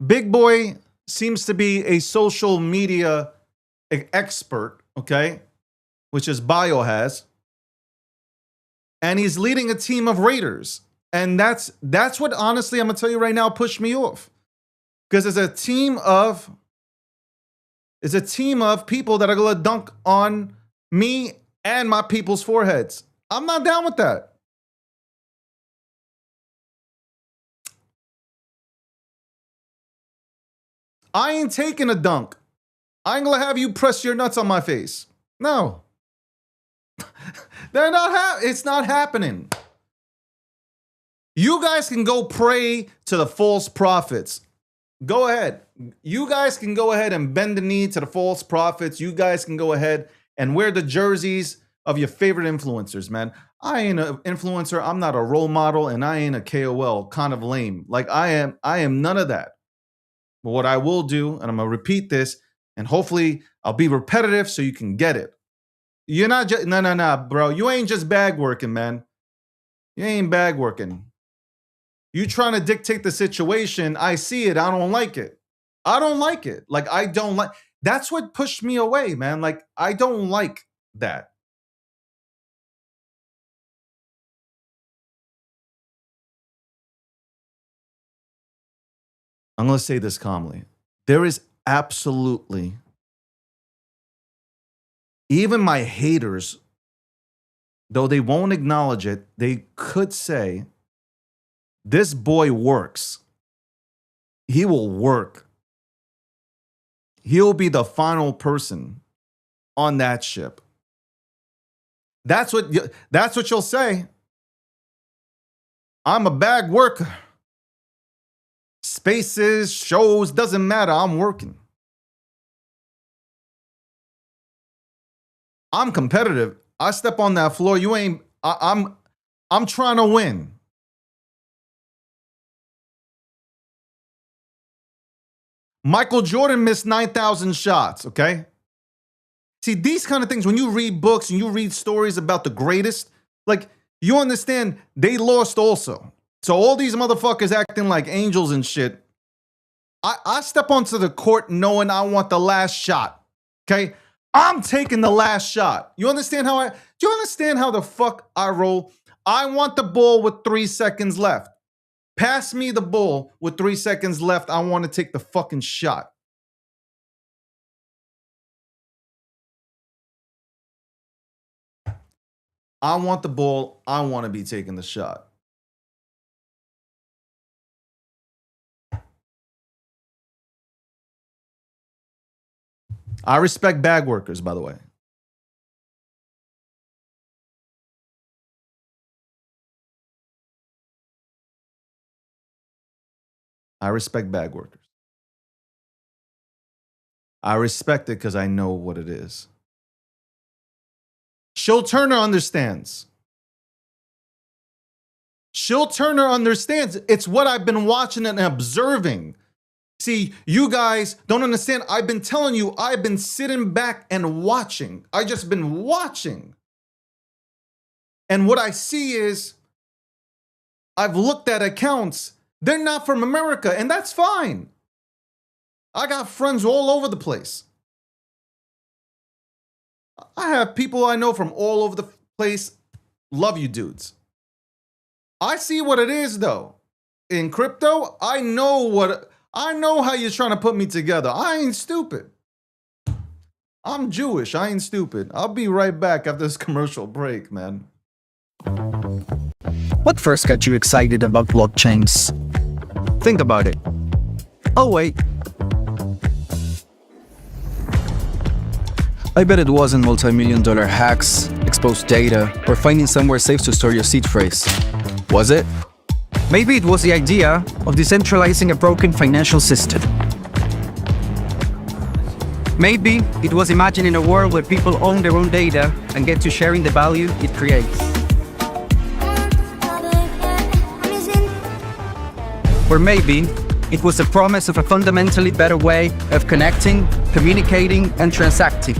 Big Boy seems to be a social media expert, okay? Which is Biohazard. And he's leading a team of raiders. And that's what, honestly, I'm going to tell you right now, pushed me off. Because it's a team of people that are going to dunk on me and my people's foreheads. I'm not down with that. I ain't taking a dunk. I ain't gonna have you press your nuts on my face. No. It's not happening. You guys can go pray to the false prophets. Go ahead. You guys can go ahead and bend the knee to the false prophets. You guys can go ahead and wear the jerseys of your favorite influencers, man. I ain't an influencer. I'm not a role model, and I ain't a KOL. Kind of lame. Like I am none of that. But what I will do, and I'm gonna repeat this, and hopefully I'll be repetitive so you can get it. You're not just no, bro. You ain't just bag working, man. You ain't bag working. You trying to dictate the situation. I see it. I don't like it. I don't like it. Like I don't like. That's what pushed me away, man. Like I don't like that. I'm going to say this calmly. There is absolutely, even my haters, though they won't acknowledge it, they could say, this boy works. He will work. He'll be the final person on that ship. That's what you'll say. I'm a bag worker. Spaces, shows, doesn't matter. I'm working. I'm competitive. I step on that floor. You ain't. I'm trying to win. Michael Jordan missed 9,000 shots. Okay. See, these kind of things, when you read books and you read stories about the greatest, like you understand they lost also. So all these motherfuckers acting like angels and shit. I step onto the court knowing I want the last shot. Okay? I'm taking the last shot. Do you understand how the fuck I roll? I want the ball with 3 seconds left. Pass me the ball with 3 seconds left. I want to take the fucking shot. I want the ball. I want to be taking the shot. I respect bag workers, by the way. I respect bag workers. I respect it because I know what it is. Shil Turner understands. Shil Turner understands. It's what I've been watching and observing. See, you guys don't understand. I've been telling you, I've been sitting back and watching. I just been watching. And what I see is, I've looked at accounts. They're not from America, and that's fine. I got friends all over the place. I have people I know from all over the place. Love you dudes. I see what it is though. In crypto, I know how you're trying to put me together. I ain't stupid. I'm Jewish. I ain't stupid. I'll be right back after this commercial break, man. What first got you excited about blockchains? Think about it. Oh wait. I bet it wasn't multi-million-dollar hacks, exposed data, or finding somewhere safe to store your seed phrase. Was it? Maybe it was the idea of decentralizing a broken financial system. Maybe it was imagining a world where people own their own data and get to sharing the value it creates. Or maybe it was the promise of a fundamentally better way of connecting, communicating, and transacting.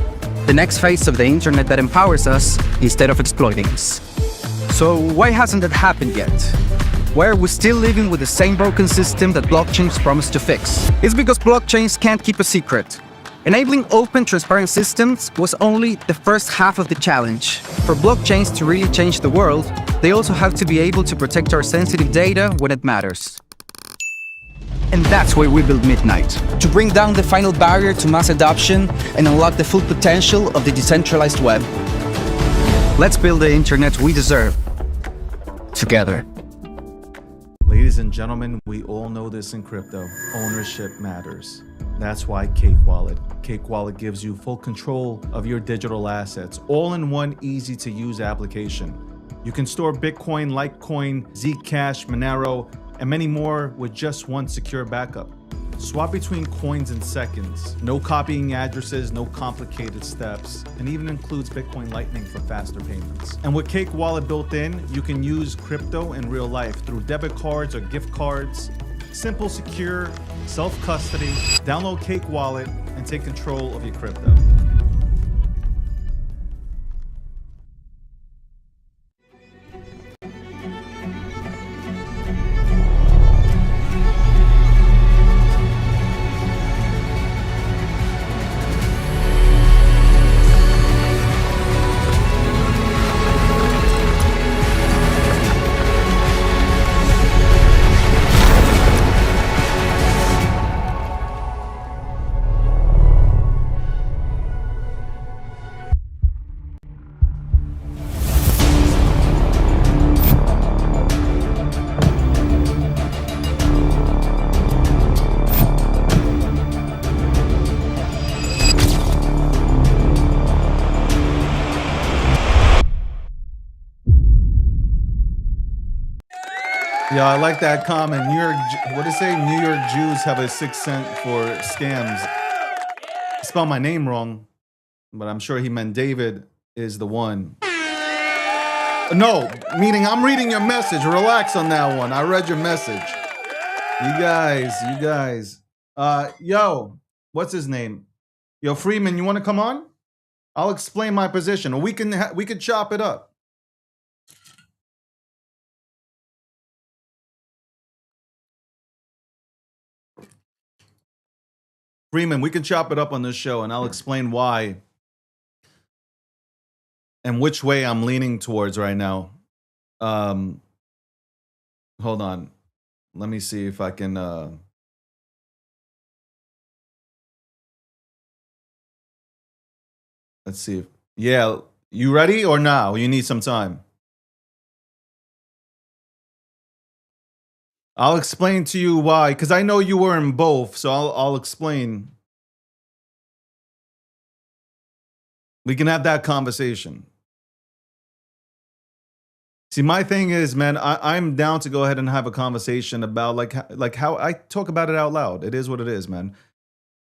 The next phase of the internet that empowers us instead of exploiting us. So why hasn't that happened yet? Why are we still living with the same broken system that blockchains promise to fix? It's because blockchains can't keep a secret. Enabling open, transparent systems was only the first half of the challenge. For blockchains to really change the world, they also have to be able to protect our sensitive data when it matters. And that's why we built Midnight, to bring down the final barrier to mass adoption and unlock the full potential of the decentralized web. Let's build the internet we deserve, together. Ladies and gentlemen, we all know this in crypto. Ownership matters. That's why Cake Wallet. Cake Wallet gives you full control of your digital assets, all in one easy to use application. You can store Bitcoin, Litecoin, Zcash, Monero, and many more with just one secure backup. Swap between coins in seconds. No copying addresses, no complicated steps, and even includes Bitcoin Lightning for faster payments. And with Cake Wallet built in, you can use crypto in real life through debit cards or gift cards. Simple, secure, self-custody. Download Cake Wallet and take control of your crypto. Yeah, I like that comment. What did it say? New York Jews have a 6th sense for scams. He spelled my name wrong, but I'm sure he meant David is the one. No, meaning I'm reading your message. Relax on that one. I read your message. You guys. Yo, what's his name? Yo, Freeman, you want to come on? I'll explain my position. Or we can chop it up. Freeman, we can chop it up on this show, and I'll explain why and which way I'm leaning towards right now. Hold on. Let me see if I can... Let's see. Yeah, you ready or now? You need some time. I'll explain to you why, because I know you were in both, so I'll explain. We can have that conversation. See, my thing is, man, I'm down to go ahead and have a conversation about like how I talk about it out loud. It is what it is, man.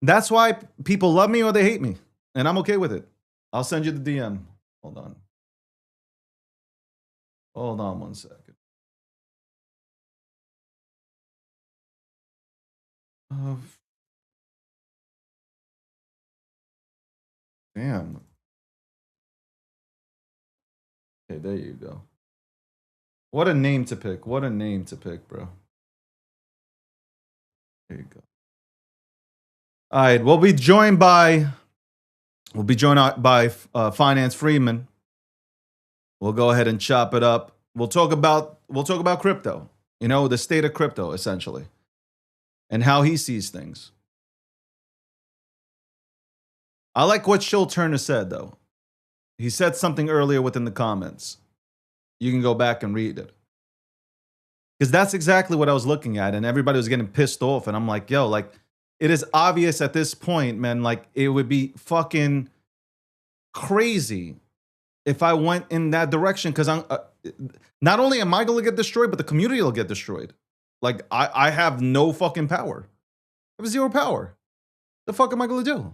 That's why people love me or they hate me, and I'm okay with it. I'll send you the DM. Hold on. Hold on one second. Damn. Okay, there you go. What a name to pick. What a name to pick, bro. There you go. All right, we'll be joined by Finance Freeman. We'll go ahead and chop it up. We'll talk about crypto. You know, the state of crypto, essentially, and how he sees things. I like what Shill Turner said, though. He said something earlier within the comments. You can go back and read it. Because that's exactly what I was looking at, and everybody was getting pissed off, and I'm like, yo, like, it is obvious at this point, man, like, it would be fucking crazy if I went in that direction, because I'm not only am I going to get destroyed, but the community will get destroyed. Like, I have no fucking power. I have zero power. The fuck am I going to do?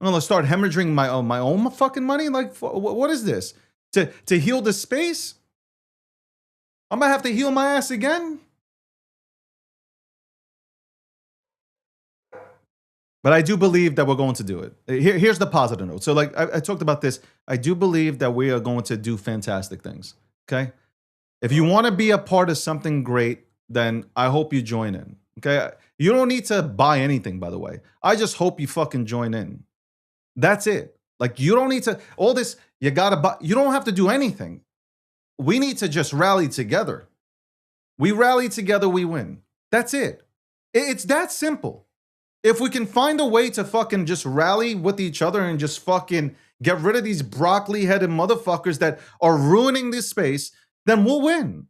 I'm going to start hemorrhaging my own fucking money? Like, what is this? To heal the space? I'm going to have to heal my ass again? But I do believe that we're going to do it. Here's the positive note. So, like, I talked about this. I do believe that we are going to do fantastic things, okay? If you want to be a part of something great, then I hope you join in, okay? You don't need to buy anything, by the way. I just hope you fucking join in. That's it. Like, you don't need to, all this, you gotta buy, you don't have to do anything. We need to just rally together. We rally together, we win. That's it. It's that simple. If we can find a way to fucking just rally with each other and just fucking get rid of these broccoli-headed motherfuckers that are ruining this space, then we'll win.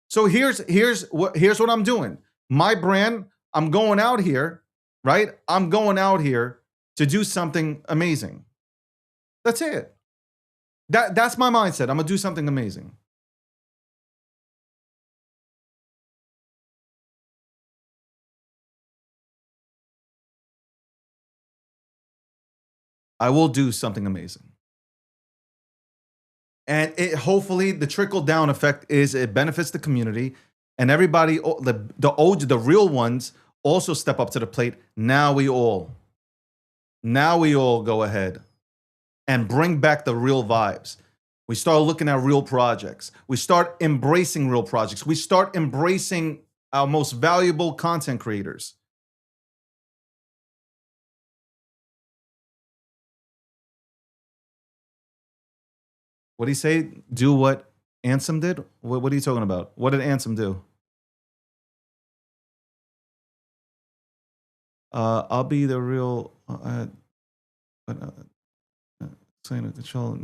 So here's what I'm doing. My brand, I'm going out here, right? I'm going out here to do something amazing. That's it. That's my mindset. I'm gonna do something amazing. I will do something amazing. And it hopefully the trickle down effect is it benefits the community and everybody, the real ones also step up to the plate. Now we all go ahead and bring back the real vibes. We start looking at real projects. We start embracing real projects. We start embracing our most valuable content creators. What did he say? Do what Ansem did? What are you talking about? What did Ansem do? I'll be the real saying control.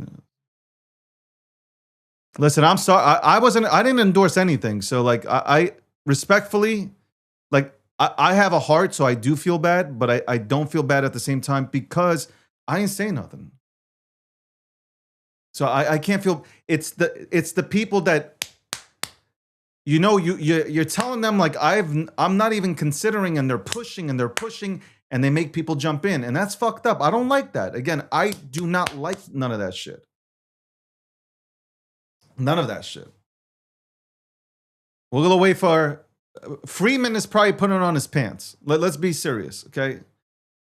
Listen, I'm sorry. I didn't endorse anything. So like I respectfully, like I have a heart, so I do feel bad, but I don't feel bad at the same time because I ain't saying nothing. So I can't feel it's the people that you're telling them like I'm not even considering, and they're pushing and they make people jump in, and that's fucked up. I don't like that. Again, I do not like none of that shit. None of that shit. We're gonna wait for Freeman is probably putting on his pants. Let's be serious, okay?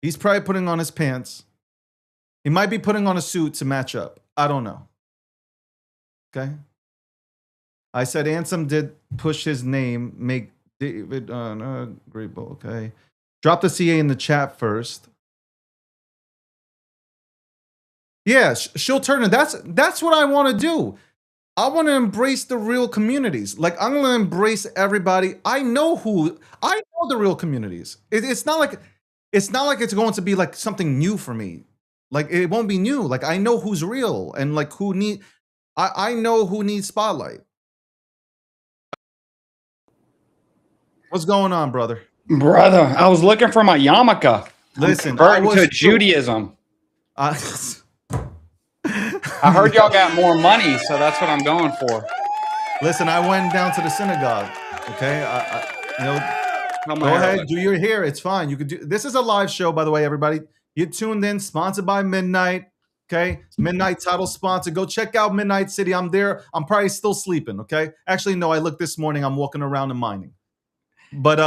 He's probably putting on his pants. He might be putting on a suit to match up. I don't know. Okay. I said Ansem did push his name, make David Grable. Okay. Drop the CA in the chat first. Yeah, she'll turn it. That's what I want to do. I want to embrace the real communities. Like I'm gonna embrace everybody. I know the real communities. It's not like it's going to be like something new for me. Like it won't be new. Like I know who's real and like I know who needs spotlight. What's going on, brother? Brother, I was looking for my yarmulke. Listen, converting to Judaism. I heard y'all got more money, so that's what I'm going for. Listen, I went down to the synagogue. Okay, go ahead, do your hair. It's fine. You could do. This is a live show, by the way, everybody. You tuned in, sponsored by Midnight. Okay, Midnight title sponsor. Go check out Midnight City. I'm there. I'm probably still sleeping. Okay, actually, no. I looked this morning. I'm walking around and mining. But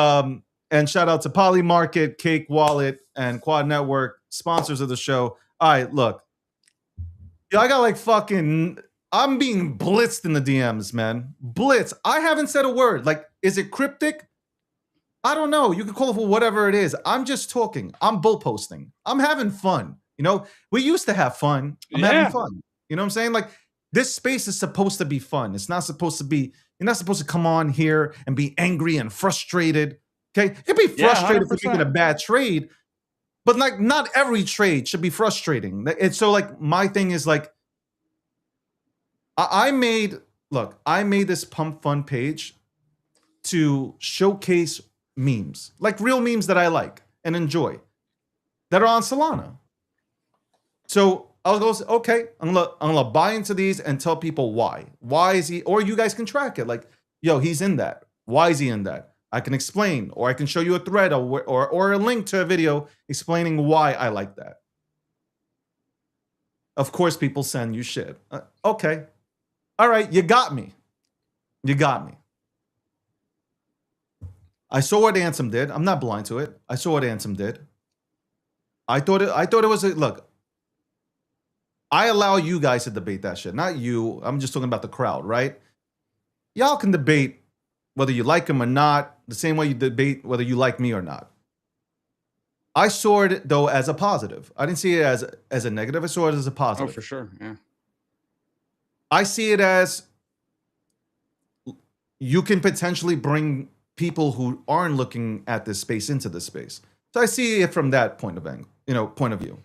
and shout out to Poly Market, Cake Wallet, and Quad Network, sponsors of the show. All right, look. I got like fucking. I'm being blitzed in the DMs, man. Blitz. I haven't said a word. Like, is it cryptic? I don't know. You can call it for whatever it is. I'm just talking. I'm bull posting. I'm having fun. You know, we used to have fun. I'm having fun. You know what I'm saying? Like, this space is supposed to be fun. It's not supposed to be, you're not supposed to come on here and be angry and frustrated. Okay? You'd be frustrated for making a bad trade, but like, not every trade should be frustrating. And so, like, my thing is like, I made this Pump Fun page to showcase memes, like real memes that I like and enjoy that are on Solana. So I'll go, okay, I'm gonna buy into these and tell people why. Why is he, or you guys can track it. Like, yo, he's in that. Why is he in that? I can explain, or I can show you a thread or a link to a video explaining why I like that. Of course, people send you shit. Okay. All right, you got me. You got me. I saw what Ansem did. I'm not blind to it. I saw what Ansem did. I thought it was a look. I allow you guys to debate that shit, not you. I'm just talking about the crowd, right? Y'all can debate whether you like him or not, the same way you debate whether you like me or not. I saw it though as a positive. I didn't see it as a negative. I saw it as a positive. Oh, for sure. Yeah. I see it as you can potentially bring people who aren't looking at this space into this space. So I see it from that point of view.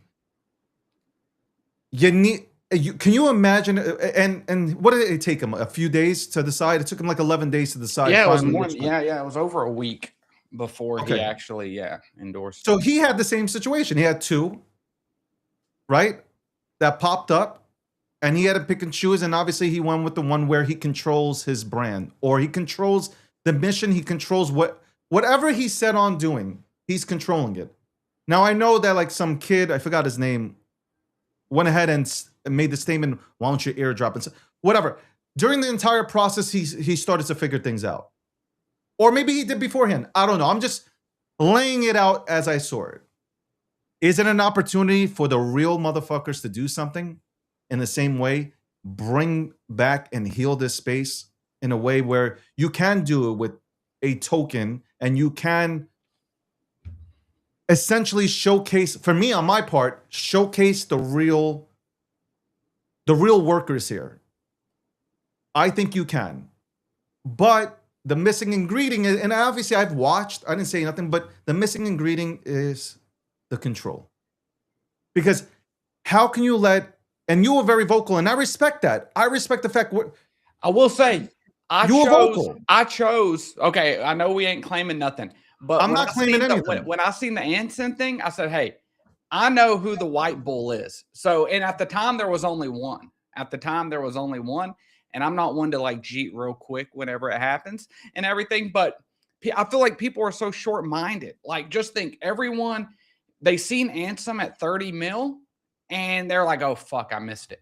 Can you imagine? And what did it take him? A few days to decide? It took him like 11 days to decide. Yeah, it was more. It was over a week. before he Okay. actually, endorsed. So he had the same situation. He had two, right? That popped up, and he had to pick and choose. And obviously, he went with the one where he controls his brand, or he controls the mission. He controls whatever he's set on doing. He's controlling it. Now I know that like some kid, I forgot his name, went ahead and made the statement, "Why don't you airdrop?" And whatever. During the entire process, he started to figure things out, or maybe he did beforehand. I don't know. I'm just laying it out as I saw it. Is it an opportunity for the real motherfuckers to do something in the same way, bring back and heal this space in a way where you can do it with a token, and you can essentially showcase, for me on my part, showcase the real workers here. I think you can. But the missing ingredient is, and obviously I've watched, I didn't say nothing, but the missing ingredient is the control. Because how can you let, and you were very vocal, and I respect that. I respect the fact I will say, You were vocal. I chose. Okay, I know we ain't claiming nothing, but I'm when not I claiming seen the- anything. when I seen the Anson thing, I said, "Hey, I know who the white bull is." So, and at the time there was only one. And I'm not one to like cheat real quick whenever it happens and everything. But I feel like people are so short-minded. Like, just think, everyone, they seen Ansem at 30 mil, and they're like, "Oh fuck, I missed it."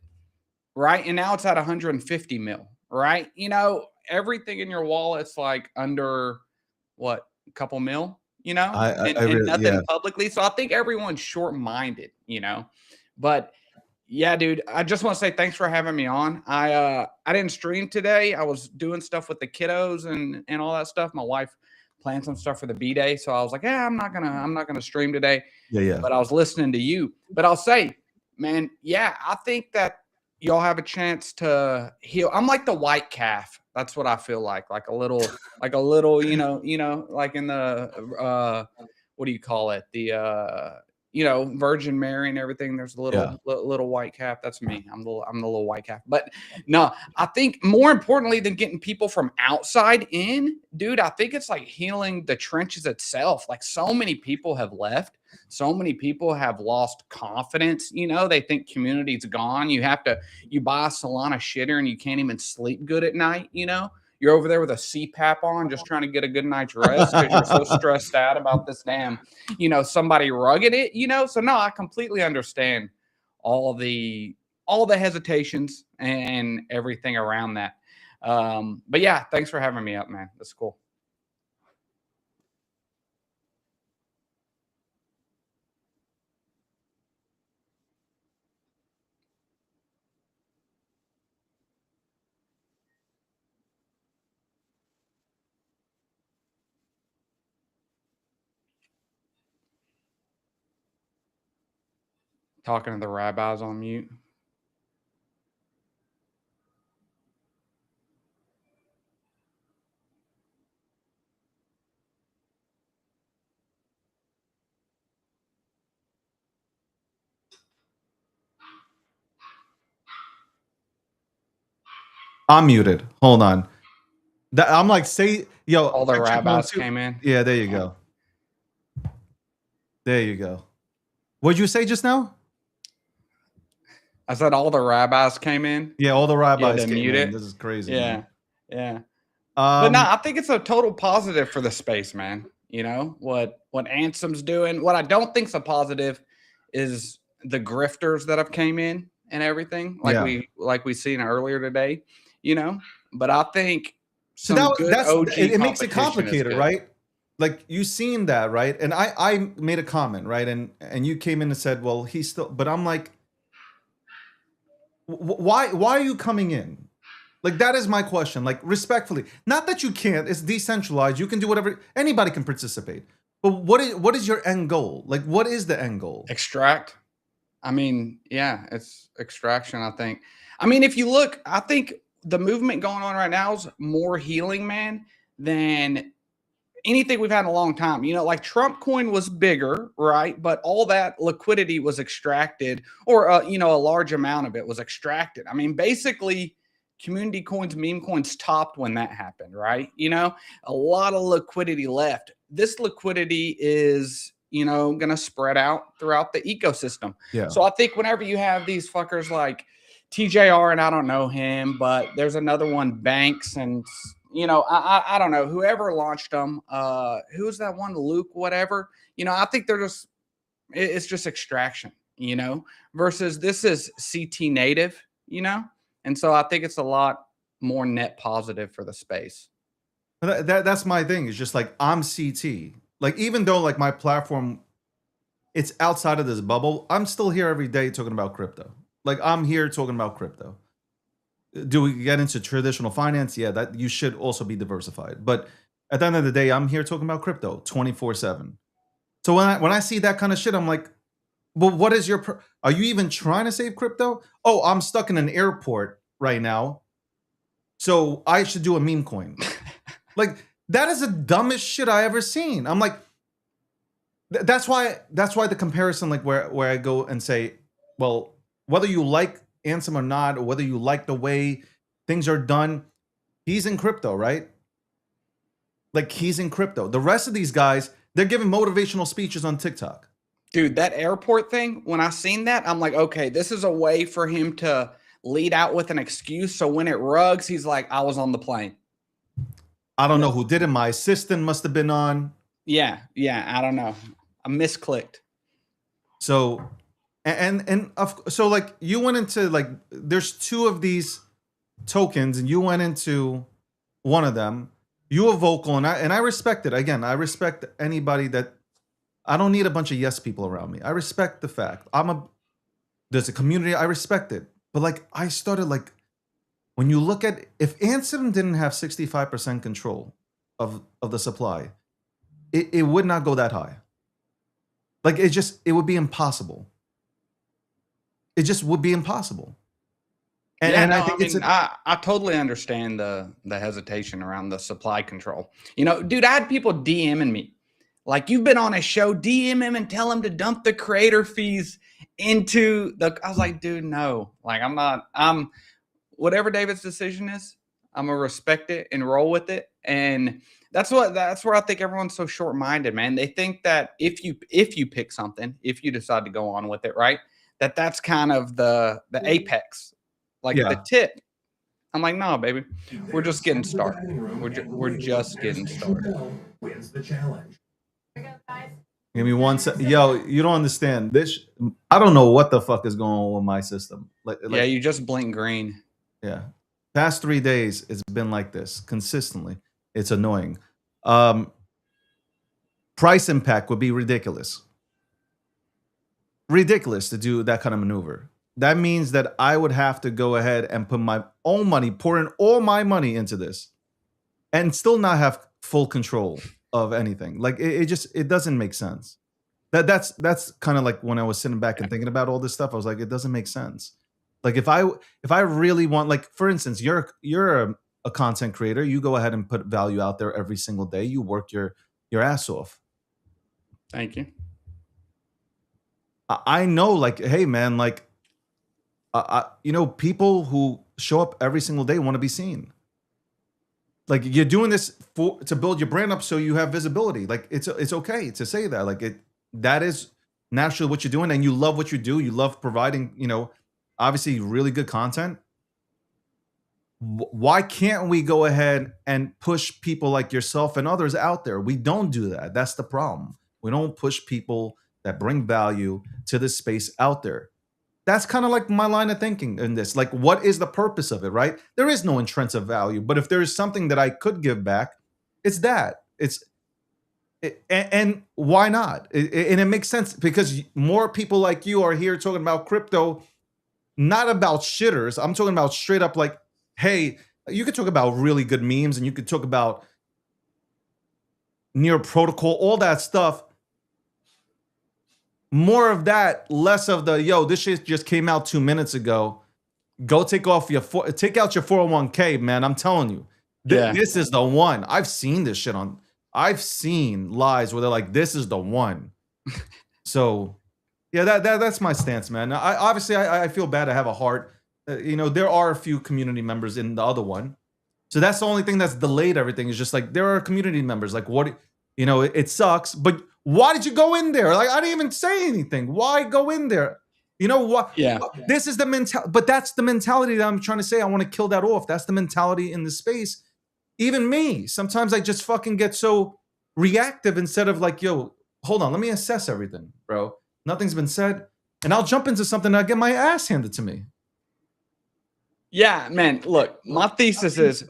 Right? And now it's at 150 mil. Right? You know, everything in your wallet's like under what, a couple mil, you know, and really, nothing publicly. So I think everyone's short-minded, you know. But yeah, dude, I just want to say thanks for having me on. I didn't stream today. I was doing stuff with the kiddos and all that stuff. My wife planned some stuff for the B-Day, so I was like, "Yeah, I'm not gonna stream today." Yeah. But I was listening to you. But I'll say, man, yeah, I think that y'all have a chance to heal. I'm like the white calf. That's what I feel like a little, you know, like in the what do you call it? The you know, Virgin Mary and everything. There's a little white calf. That's me. I'm the little white calf. But no, I think more importantly than getting people from outside in, dude, I think it's like healing the trenches itself. Like, so many people have left. So many people have lost confidence. You know, they think community's gone. You buy a Solana shitter and you can't even sleep good at night. You know, you're over there with a CPAP on, just trying to get a good night's rest because you're so stressed out about this damn, you know, somebody rugged it, you know? So no, I completely understand all the hesitations and everything around that. But yeah, thanks for having me up, man. That's cool. Talking to the rabbis on mute. I'm muted. Hold on. I'm like, say, yo. All the check rabbis 1, 2. came in. Yeah, there you go. There you go. What'd you say just now? I said all the rabbis came in. Yeah, all the rabbis to came mute in. it. This is crazy. Yeah. Man. Yeah. But no, Um, I think it's a total positive for the space, man. You know, what Ansem's doing. What I don't think's a positive is the grifters that have came in and everything, like we seen earlier today, you know. But I think so it makes it complicated, right? Like, you seen that, right? And I made a comment, right? And you came in and said, well, he's still, but I'm like, why are you coming in? Like, that is my question. Like, respectfully, not that you can't, it's decentralized. You can do whatever, anybody can participate. But what is your end goal? Like, what is the end goal? Extract. I mean, yeah, it's extraction, I think. I mean, if you look, I think the movement going on right now is more healing, man, than anything we've had in a long time. You know, like Trump coin was bigger, right? But all that liquidity was extracted, or, you know, a large amount of it was extracted. I mean, basically, community coins, meme coins topped when that happened, right? You know, a lot of liquidity left. this liquidity is, you know, going to spread out throughout the ecosystem. Yeah. So I think whenever you have these fuckers like TJR, and I don't know him, but there's another one, Banks, and you know, I don't know, whoever launched them, who's that one, Luke, whatever, you know, I think they're just, it's just extraction, you know, versus this is CT native, you know, and so I think it's a lot more net positive for the space. That's my thing. It's just like I'm CT. Like even though like my platform, it's outside of this bubble, I'm still here every day talking about crypto. Like I'm here talking about crypto. Do we get into traditional finance? Yeah, that you should also be diversified. But at the end of the day, I'm here talking about crypto 24/7. So when I see that kind of shit, I'm like, well, what is your? Are you even trying to save crypto? Oh, I'm stuck in an airport right now, so I should do a meme coin. Like that is the dumbest shit I ever seen. I'm like, that's why the comparison, like where I go and say, well, whether you like Ansem or not, or whether you like the way things are done, he's in crypto, right? Like he's in crypto. The rest of these guys, they're giving motivational speeches on TikTok. Dude, that airport thing, when I seen that, I'm like, okay, this is a way for him to lead out with an excuse. So when it rugs, he's like, I was on the plane. I don't know who did it. My assistant must have been on. Yeah, I don't know. I misclicked. So, so like you went into like, there's two of these tokens and you went into one of them. You were vocal and I respect it. Again, I respect anybody that, I don't need a bunch of yes people around me. I respect the fact there's a community. I respect it. But like, I started like, when you look at, if Ansem didn't have 65% control of the supply, it would not go that high. Like it would be impossible. It just would be impossible. And I think I totally understand the hesitation around the supply control. You know, dude, I had people DMing me. Like, you've been on a show, DM him and tell him to dump the creator fees into the, I was like, dude, no. Like, I'm whatever David's decision is, I'm gonna respect it and roll with it. And that's where I think everyone's so short-minded, man. They think that if you pick something, if you decide to go on with it, right, that's kind of the apex, like the tip. I'm like, no, baby, we're just getting started. We're just getting started. Wins the challenge. Give me one second. Yo, you don't understand this. I don't know what the fuck is going on with my system. Yeah, you just blink green. Yeah. Past 3 days, it's been like this consistently. It's annoying. Price impact would be ridiculous. Ridiculous to do that kind of maneuver. That means that I would have to go ahead and put my own money, pour in all my money into this, and still not have full control of anything. Like it doesn't make sense. That's kind of like when I was sitting back and thinking about all this stuff, I was like, it doesn't make sense. Like if I really want, like for instance, you're a content creator, you go ahead and put value out there every single day. You work your ass off. Thank you. I know, like, hey man, like, you know, people who show up every single day want to be seen. Like you're doing this to build your brand up so you have visibility. Like it's okay to say that. Like that is naturally what you're doing, and you love what you do. You love providing, you know, obviously really good content. Why can't we go ahead and push people like yourself and others out there? We don't do that. That's the problem. We don't push people that bring value to this space out there. That's kind of like my line of thinking in this. Like, what is the purpose of it, right? There is no intrinsic value, but if there is something that I could give back, it's that. And why not? And it makes sense because more people like you are here talking about crypto, not about shitters. I'm talking about straight up like, hey, you could talk about really good memes and you could talk about near protocol, all that stuff. More of that, less of the, yo, this shit just came out 2 minutes ago. Go take out your 401k, man. I'm telling you, this is the one. I've seen this shit I've seen lives where they're like, this is the one. So yeah, that's my stance, man. I feel bad. I have a heart. You know, there are a few community members in the other one. So that's the only thing that's delayed everything is just like, there are community members. Like You know, it sucks, but why did you go in there? Like, I didn't even say anything. Why go in there? You know what? Yeah. This is the mentality, but that's the mentality that I'm trying to say. I want to kill that off. That's the mentality in the space. Even me, sometimes I just fucking get so reactive instead of like, yo, hold on, let me assess everything, bro. Nothing's been said. And I'll jump into something and I get my ass handed to me. Yeah, man. Look, my thesis is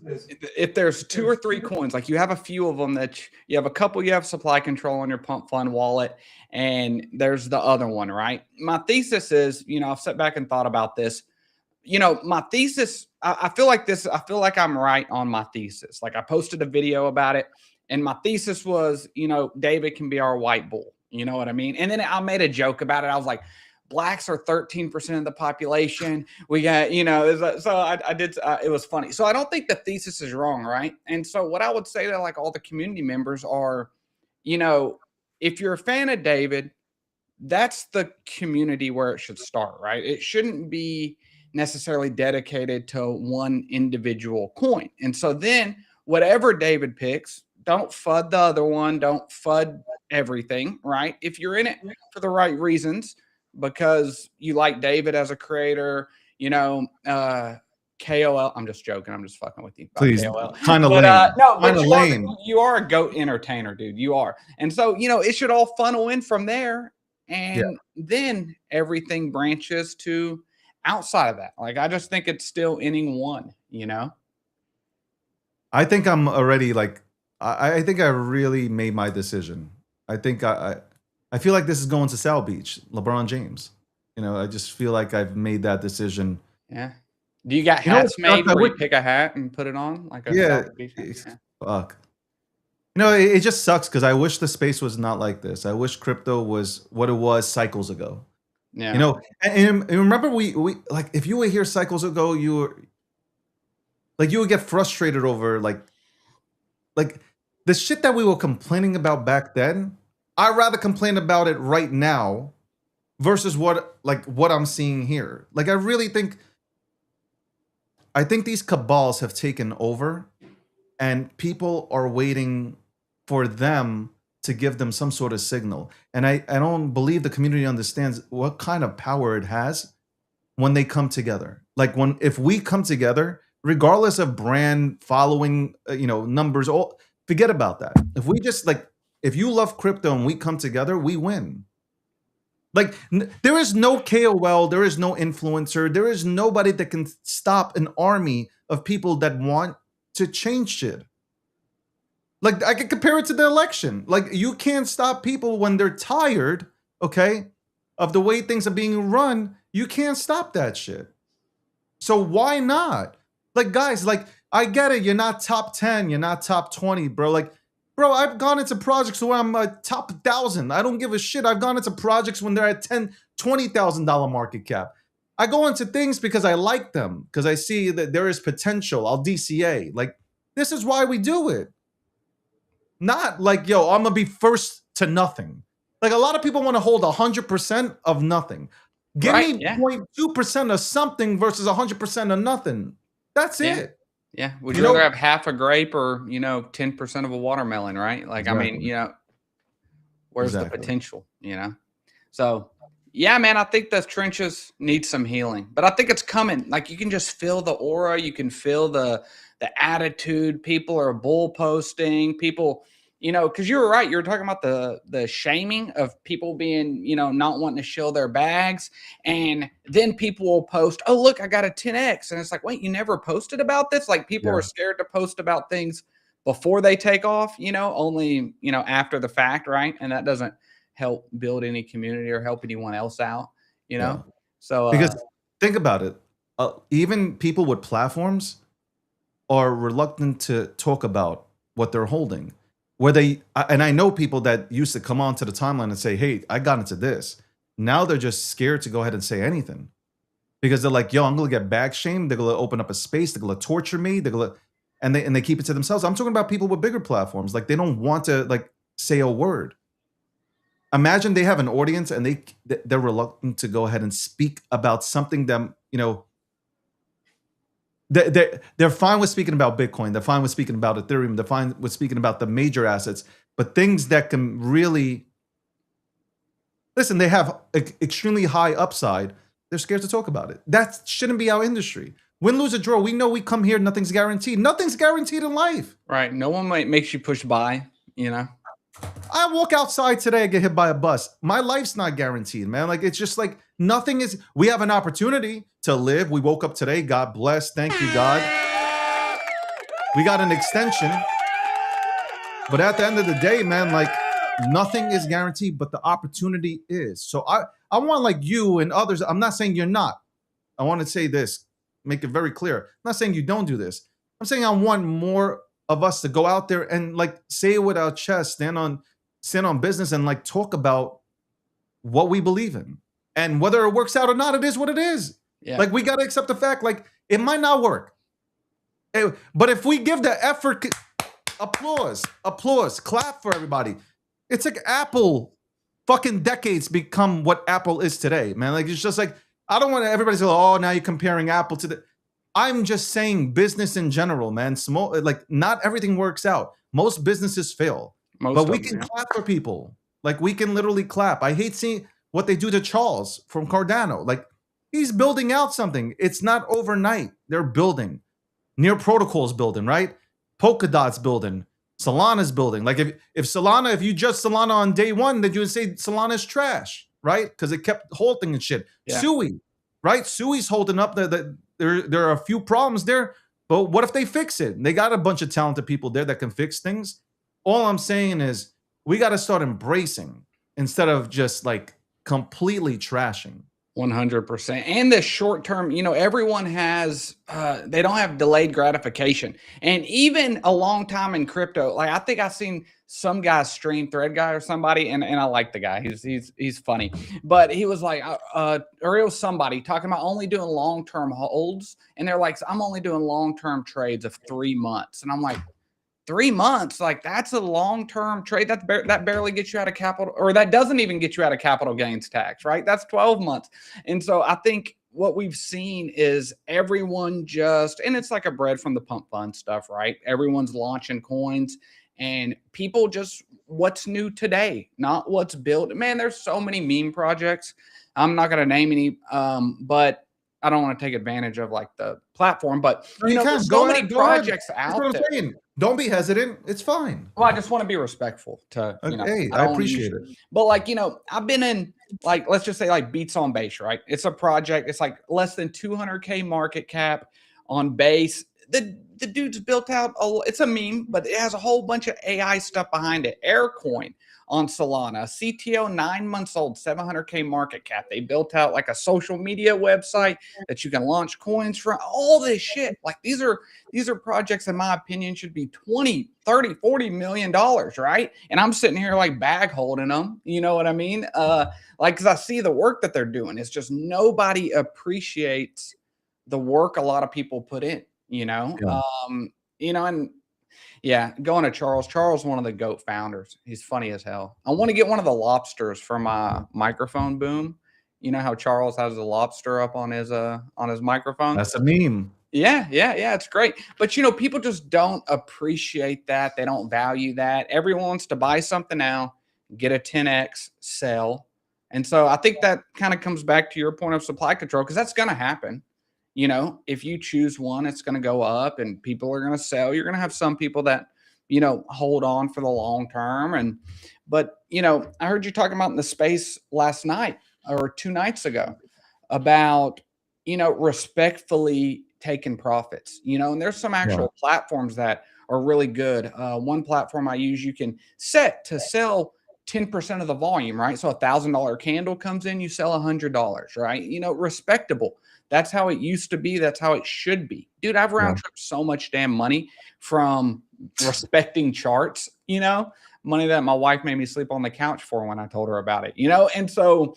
if there's 2 or 3 coins, like you have a few of them that you have a couple, you have supply control on your pump fund wallet, and there's the other one, right? My thesis is, I've sat back and thought about this. My thesis, I feel like this, I feel like I'm right on my thesis. Like I posted a video about it, and my thesis was, David can be our white bull. You know what I mean? And then I made a joke about it. I was like, blacks are 13% of the population. We got, so I did, it was funny. So I don't think the thesis is wrong, right? And so what I would say to like all the community members are, if you're a fan of David, that's the community where it should start, right? It shouldn't be necessarily dedicated to one individual coin. And so then whatever David picks, don't FUD the other one, don't FUD everything, right? If you're in it for the right reasons, because you like David as a creator, KOL. I'm just joking. I'm just fucking with you. Please, KOL. kind of lame. No, but Kind of lame. you are a GOAT entertainer, dude. You are. And so, it should all funnel in from there. And then everything branches to outside of that. Like, I just think it's still inning 1, I think I'm already like, I think I really made my decision. I think I feel like this is going to South Beach, LeBron James. I just feel like I've made that decision. Yeah. Do you got hats made where you pick a hat and put it on? Like a South Beach hat? Fuck. It just sucks because I wish the space was not like this. I wish crypto was what it was cycles ago. Yeah. And remember we like if you were here cycles ago, you would get frustrated over like the shit that we were complaining about back then. I'd rather complain about it right now versus what I'm seeing here. Like I think these cabals have taken over and people are waiting for them to give them some sort of signal. And I don't believe the community understands what kind of power it has when they come together. Like if we come together, regardless of brand following, numbers, forget about that. If we just if you love crypto and we come together, we win. Like there is no KOL, there is no influencer, there is nobody that can stop an army of people that want to change shit. Like I can compare it to the election. Like you can't stop people when they're tired, okay, of the way things are being run. You can't stop that shit. So why not? Like guys, I get it. You're not top 10, you're not top 20, bro. Bro, I've gone into projects where I'm top 1,000. I don't give a shit. I've gone into projects when they're at $10,000, $20,000 market cap. I go into things because I like them, because I see that there is potential. I'll DCA. This is why we do it. Not yo, I'm going to be first to nothing. A lot of people want to hold 100% of nothing. Give me 0.2% of something versus 100% of nothing. That's it. Yeah. Would you rather have half a grape or, 10% of a watermelon, right? Exactly. Where's the potential, So, yeah, man, I think the trenches need some healing, but I think it's coming. You can just feel the aura. You can feel the attitude. People are bull posting. People, because you were right. You were talking about the shaming of people being, not wanting to show their bags. And then people will post, oh, look, I got a 10X. And it's like, wait, you never posted about this? People are scared to post about things before they take off, only, after the fact, right? And that doesn't help build any community or help anyone else out, So because think about it. Even people with platforms are reluctant to talk about what they're holding. And I know people that used to come onto the timeline and say, hey, I got into this. Now they're just scared to go ahead and say anything because they're like, yo, I'm going to get bag shamed. They're going to open up a space. They're going to torture me. And they keep it to themselves. I'm talking about people with bigger platforms. They don't want to say a word. Imagine they have an audience and they're reluctant to go ahead and speak about something that, they're fine with speaking about Bitcoin. They're fine with speaking about Ethereum. They're fine with speaking about the major assets, but things that can really listen, they have extremely high upside. They're scared to talk about it. That shouldn't be our industry. Win, lose, or draw. We know we come here. Nothing's guaranteed. Nothing's guaranteed in life. Right. No one makes you push by, I walk outside today, I get hit by a bus. My life's not guaranteed, man. Like, it's just like nothing is. We have an opportunity to live. We woke up today. God bless. Thank you, God. We got an extension. But at the end of the day, man, like nothing is guaranteed, but the opportunity is. So I want like you and others. I'm not saying you're not. I want to say this, make it very clear. I'm not saying you don't do this. I'm saying I want more of us to go out there and like say it with our chest, stand on business and like talk about what we believe in. And whether it works out or not, it is what it is. Yeah. Like we got to accept the fact, like it might not work. But if we give the effort, applause, clap for everybody. It's like Apple fucking decades become what Apple is today, man. Like it's just like, I don't want everybody to go, oh, now you're comparing Apple to the, I'm just saying business in general, man. Small, like not everything works out. Most businesses fail, but we can clap for people. Like we can literally clap. I hate seeing what they do to Charles from Cardano. Like he's building out something. It's not overnight. They're building. Near Protocol's building, right? Polkadot's building. Solana's building. Like if Solana, if you judge Solana on day one, then you would say Solana's trash, right? Because it kept halting and shit. Yeah. Sui, right? Sui's holding up. There are a few problems there, but what if they fix it? They got a bunch of talented people there that can fix things. All I'm saying is we got to start embracing instead of just like completely trashing. 100%. And the short term, everyone has, they don't have delayed gratification. And even a long time in crypto, like I think I've seen some guy stream, Thread Guy or somebody, and I like the guy. He's funny. But he was like, or it was somebody talking about only doing long-term holds. And they're like, I'm only doing long-term trades of 3 months. And I'm like, 3 months, like that's a long-term trade. That barely gets you out of capital, or that doesn't even get you out of capital gains tax, right? That's 12 months. And so I think what we've seen is everyone and it's like a bread from the pump fund stuff, right? Everyone's launching coins and people just, what's new today, not what's built. Man, there's so many meme projects. I'm not going to name any, but I don't want to take advantage of like the platform, but there's so many projects out there. Don't be hesitant. It's fine. Well, I just want to be respectful to, okay, I appreciate it. But like, I've been in like, let's just say like Beats on Base, right? It's a project. It's like less than 200K market cap on Base. The dude's built out, it's a meme, but it has a whole bunch of AI stuff behind it. Aircoin on Solana, CTO 9 months old, 700K market cap. They built out like a social media website that you can launch coins from, all this shit. Like these are projects, in my opinion, should be 20, 30, 40 million dollars, right? And I'm sitting here like bag holding them. You know what I mean? Like, cause I see the work that they're doing. It's just nobody appreciates the work a lot of people put in, Yeah. And yeah, going to Charles. Charles, one of the GOAT founders. He's funny as hell. I want to get one of the lobsters for my microphone boom. You know how Charles has a lobster up on his microphone? That's a meme. Yeah, it's great. But people just don't appreciate that. They don't value that. Everyone wants to buy something now, get a 10x, sell. And so I think that kind of comes back to your point of supply control, because that's going to happen. If you choose one, it's going to go up and people are going to sell. You're going to have some people that, hold on for the long term. But I heard you talking about in the space last night or 2 nights ago about, respectfully taking profits, and there's some actual platforms that are really good. One platform I use, you can set to sell 10% of the volume, right? So $1,000 candle comes in, you sell $100, right? Respectable. That's how it used to be. That's how it should be. Dude, I've round tripped so much damn money from respecting charts, money that my wife made me sleep on the couch for when I told her about it, And so,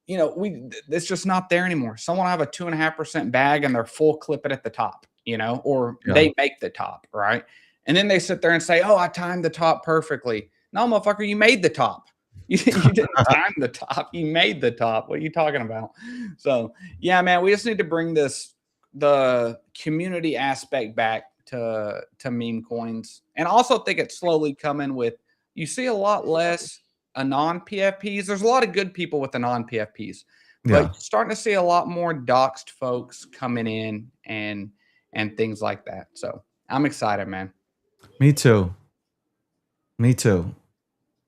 it's just not there anymore. Someone will have a 2.5% bag and they're full clip it at the top, or they make the top, right? And then they sit there and say, oh, I timed the top perfectly. No, motherfucker, you made the top. You didn't time the top. You made the top. What are you talking about? So, yeah, man, we just need to bring this the community aspect back to meme coins, and also think it's slowly coming with. You see a lot less anon PFPs. There's a lot of good people with anon PFPs, but Yeah. you're starting to see a lot more doxed folks coming in and things like that. So I'm excited, man. Me too. Me too.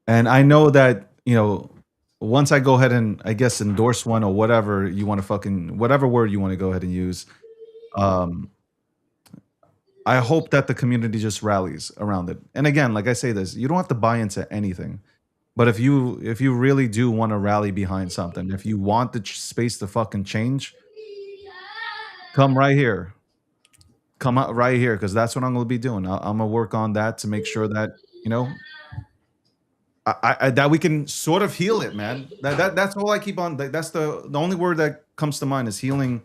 And I know that, you know, once I go ahead and I guess endorse one or whatever you want to fucking whatever word you want to go ahead and use, um, I hope that the community just rallies around it. And again, like I say this, you don't have to buy into anything. But if you really do want to rally behind something, if you want the space to fucking change, come right here. Come out right here because that's what I'm going to be doing. I'm gonna work on that to make sure that you know I that we can sort of heal it, man. That's all I keep on. That's the only word that comes to mind is healing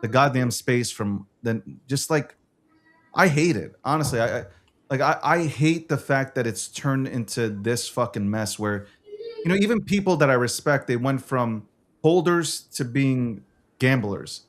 the goddamn space from then. Just like I hate it, honestly. I hate the fact that it's turned into this fucking mess where you know even people that I respect they went from holders to being gamblers.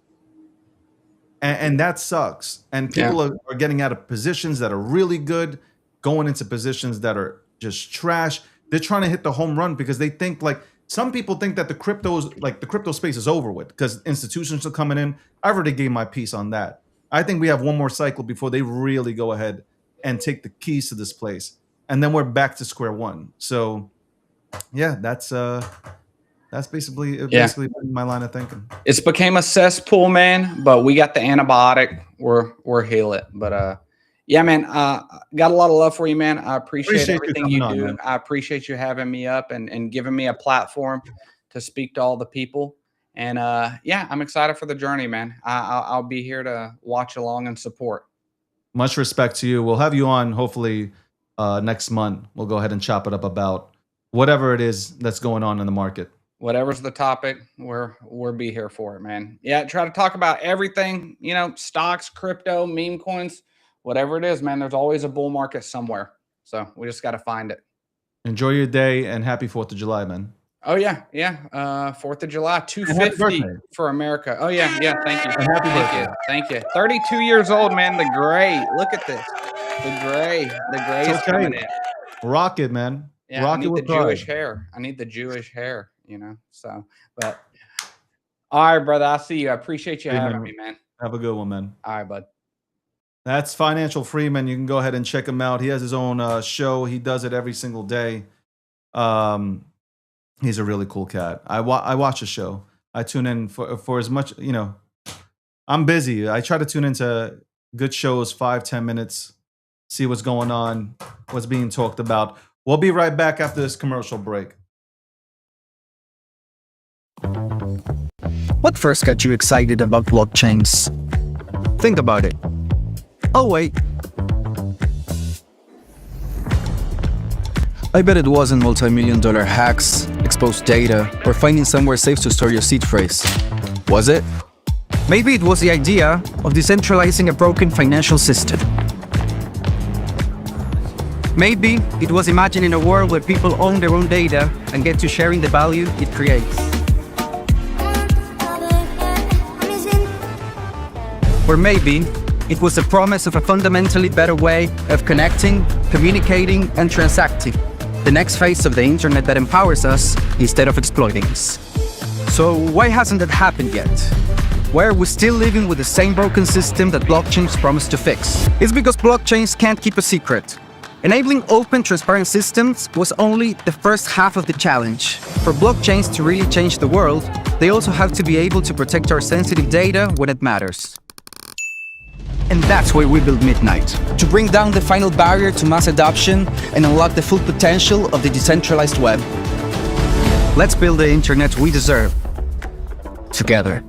And that sucks. And people are getting out of positions that are really good, going into positions that are just trash. They're trying to hit the home run because they think like some people think that the crypto space is over with because institutions are coming in. I already gave my piece on that. I think we have one more cycle before they really go ahead and take the keys to this place. And then we're back to square one. So yeah, that's basically my line of thinking. It's became a cesspool, man, but we got the antibiotic. We're heal it. But yeah, man, got a lot of love for you, man. I appreciate everything you do. Man. I appreciate you having me up and giving me a platform to speak to all the people. And yeah, I'm excited for the journey, man. I'll be here to watch along and support. Much respect to you. We'll have you on hopefully next month. We'll go ahead and chop it up about whatever it is that's going on in the market. Whatever's the topic, we'll be here for it, man. Yeah, try to talk about everything, you know, stocks, crypto, meme coins, whatever it is, man. There's always a bull market somewhere. So we just got to find it. Enjoy your day and happy 4th of July, man. Oh, yeah. Yeah. 4th of July, 250 for America. Oh, yeah. Yeah. Thank you. And happy birthday. Thank you. 32 years old, man. The gray. Look at this. The gray is coming in. Rock it, man. Yeah, Rock I need the Jewish hair. I need the Jewish hair, you know. So, but all right, brother. I'll see you. I appreciate you having me, man. Have a good one, man. All right, bud. That's Financial Freeman. You can go ahead and check him out. He has his own show. He does it every single day. He's a really cool cat. I watch the show. I tune in for as much, you know. I'm busy. I try to tune into good shows, 5-10 minutes, see what's going on, what's being talked about. We'll be right back after this commercial break. What first got you excited about blockchains? Think about it. Oh, wait. I bet it wasn't multi-million-dollar hacks, exposed data, or finding somewhere safe to store your seed phrase. Was it? Maybe it was the idea of decentralizing a broken financial system. Maybe it was imagining a world where people own their own data and get to sharing the value it creates. Or maybe it was the promise of a fundamentally better way of connecting, communicating, and transacting. The next phase of the internet that empowers us instead of exploiting us. So why hasn't that happened yet? Why are we still living with the same broken system that blockchains promise to fix? It's because blockchains can't keep a secret. Enabling open, transparent systems was only the first half of the challenge. For blockchains to really change the world, they also have to be able to protect our sensitive data when it matters. And that's why we built Midnight, to bring down the final barrier to mass adoption and unlock the full potential of the decentralized web. Let's build the internet we deserve, together.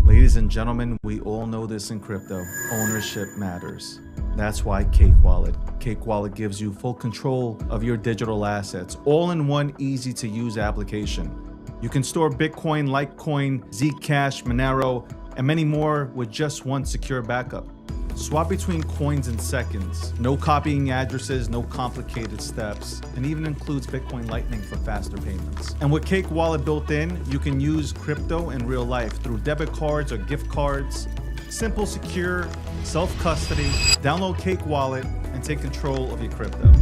Ladies and gentlemen, we all know this in crypto. Ownership matters. That's why Cake Wallet. Cake Wallet gives you full control of your digital assets, all in one easy-to-use application. You can store Bitcoin, Litecoin, Zcash, Monero, and many more with just one secure backup. Swap between coins in seconds. No copying addresses, no complicated steps, and even includes Bitcoin Lightning for faster payments. And with Cake Wallet built in, you can use crypto in real life through debit cards or gift cards. Simple, secure, self-custody. Download Cake Wallet and take control of your crypto.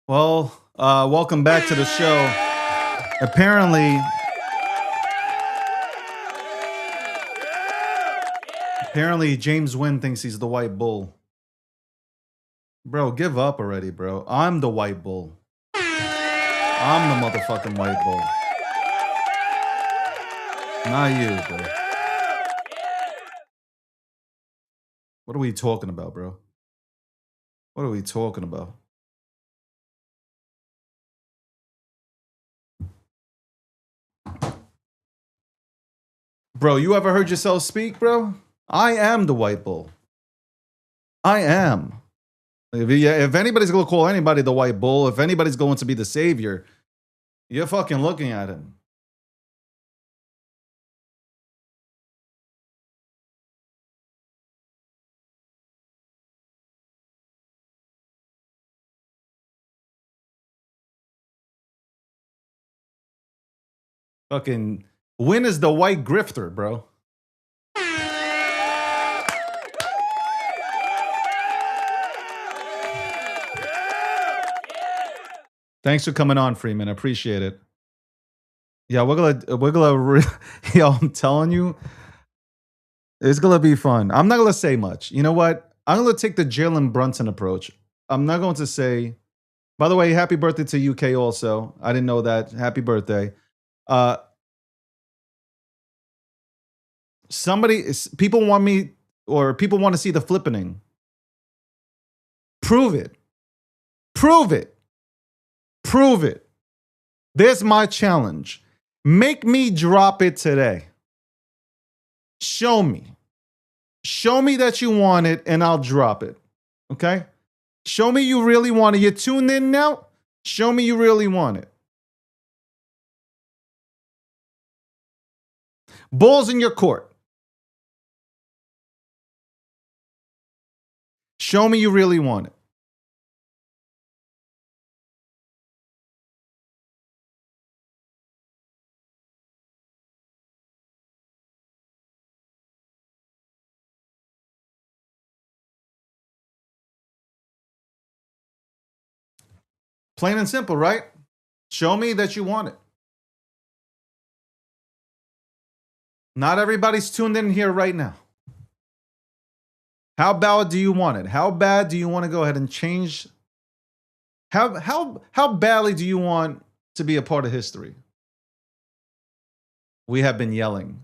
Well, welcome back to the show. Apparently James Wynn thinks he's the white bull. Bro, give up already, bro. I'm the white bull. I'm the motherfucking white bull. Not you, bro. What are we talking about, bro? What are we talking about? Bro, you ever heard yourself speak, bro? I am the white bull. I am. If anybody's going to call anybody the white bull, if anybody's going to be the savior, you're fucking looking at him. Fucking Win is the white grifter, bro. Thanks for coming on, Freeman. I appreciate it. Yeah, we're gonna yo, I'm telling you, it's gonna be fun. I'm not gonna say much. You know what? I'm gonna take the Jalen Brunson approach. I'm not going to say, by the way, happy birthday to UK also. I didn't know that. Happy birthday. People want to see the flippening. Prove it. Prove it. Prove it. There's my challenge. Make me drop it today. Show me. Show me that you want it and I'll drop it. Okay? Show me you really want it. You're tuned in now? Show me you really want it. Ball's in your court. Show me you really want it. Plain and simple, right? Show me that you want it. Not everybody's tuned in here right now. How bad do you want it? How bad do you want to go ahead and change? How badly do you want to be a part of history? We have been yelling.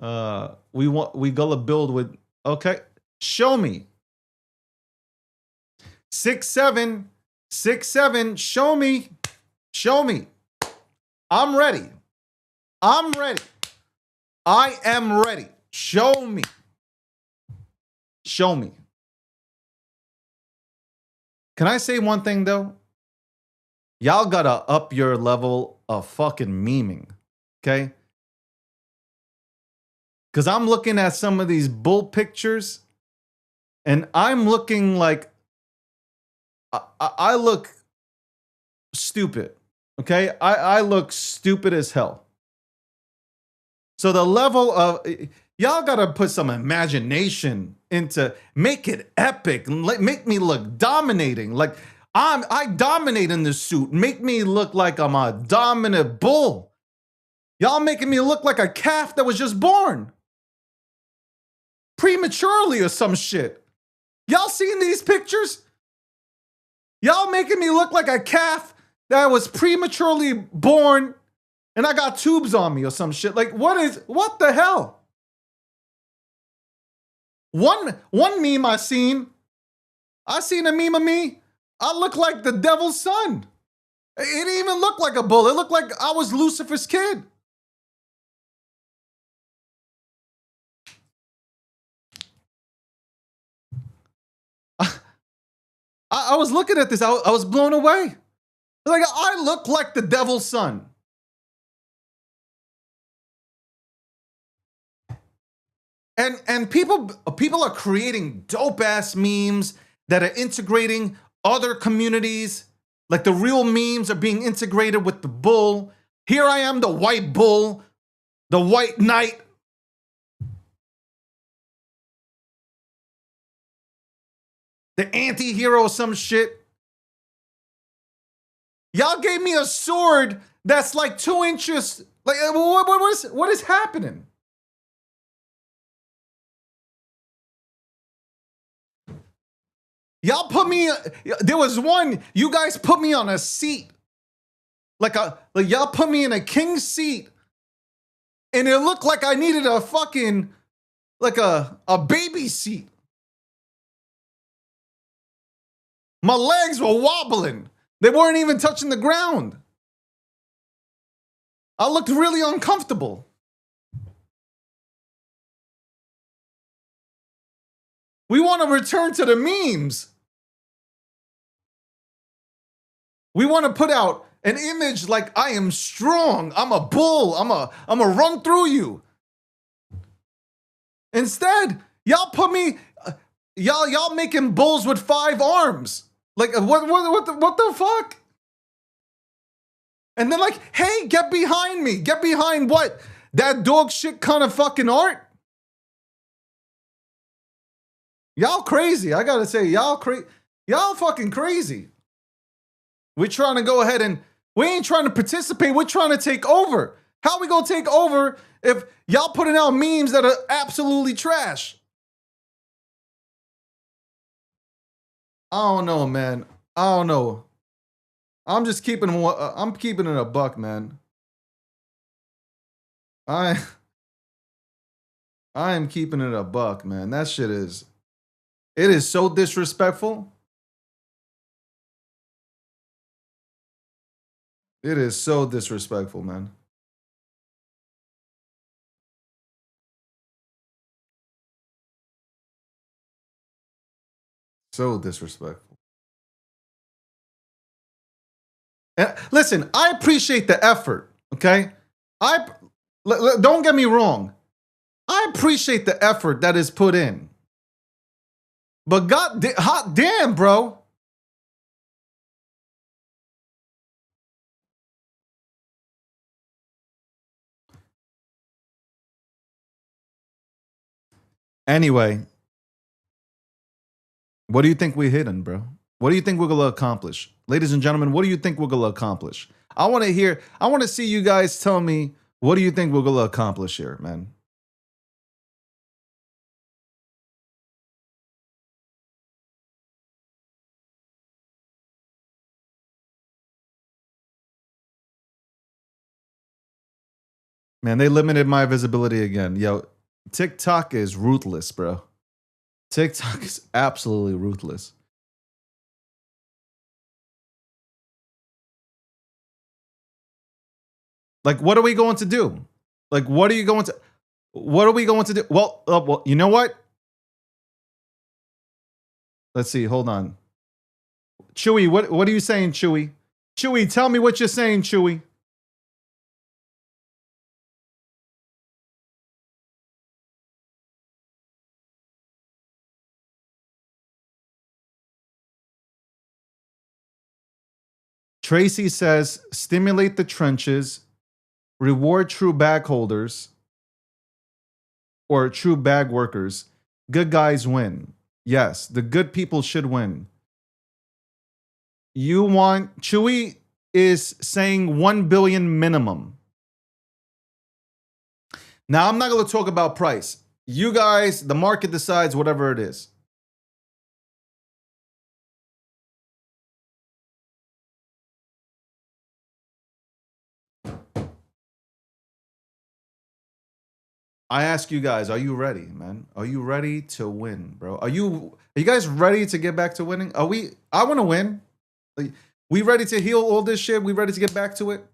We gonna build with, okay, show me. 6'7", 6'7", show me. Show me. I'm ready. I'm ready. I am ready. Show me. Show me. Can I say one thing though? Y'all gotta up your level of fucking memeing. Okay. Because I'm looking at some of these bull pictures and I'm looking like I look stupid. Okay. I look stupid as hell. So the level of y'all gotta put some imagination into make it epic, make me look dominating. Like I dominate in this suit. Make me look like I'm a dominant bull. Y'all making me look like a calf that was just born prematurely or some shit. Y'all seen these pictures? Y'all making me look like a calf that was prematurely born and I got tubes on me or some shit. Like, what the hell? One meme I seen a meme of me. I look like the devil's son. It didn't even look like a bull. It looked like I was Lucifer's kid. I was looking at this. I was blown away. Like, I look like the devil's son. And people are creating dope ass memes that are integrating other communities. Like the real memes are being integrated with the bull. Here I am, the white bull, the white knight. The anti-hero or some shit. Y'all gave me a sword that's like 2 inches. Like, what is happening? Y'all put me, there was one, you guys put me on a seat. Like y'all put me in a king's seat. And it looked like I needed a fucking, like a baby seat. My legs were wobbling. They weren't even touching the ground. I looked really uncomfortable. We want to return to the memes. We want to put out an image like I am strong. I'm a bull. I'm a run through you. Instead, y'all put me, y'all making bulls with 5 arms. Like what the fuck? And then like, hey, get behind me. Get behind what? That dog shit kind of fucking art? Y'all crazy. I gotta say, y'all fucking crazy. We're trying to go ahead and we ain't trying to participate. We're trying to take over. How we gonna take over if y'all putting out memes that are absolutely trash? I don't know, man. I don't know. I'm just keeping I'm keeping it a buck, man. I am keeping it a buck, man. That shit is, it is so disrespectful. It is so disrespectful, man. So disrespectful. And listen, I appreciate the effort, okay? Don't get me wrong. I appreciate the effort that is put in. But hot damn, bro. Anyway, what do you think we're hitting, bro? What do you think we're going to accomplish? Ladies and gentlemen, what do you think we're going to accomplish? I want to see you guys tell me, what do you think we're going to accomplish here, man? Man, they limited my visibility again. Yo, TikTok is ruthless, bro. TikTok is absolutely ruthless. Like, what are we going to do? Like, what are we going to do? Well, you know what? Let's see. Hold on. Chewy, what are you saying, Chewy? Chewy, tell me what you're saying, Chewy. Tracy says, stimulate the trenches, reward true bag holders or true bag workers. Good guys win. Yes, the good people should win. You want, Chewy is saying 1 billion minimum. Now, I'm not going to talk about price. You guys, the market decides whatever it is. I ask you guys, are you ready, man? Are you ready to win, bro? Are you guys ready to get back to winning? I want to win. Like, we ready to heal all this shit? We ready to get back to it?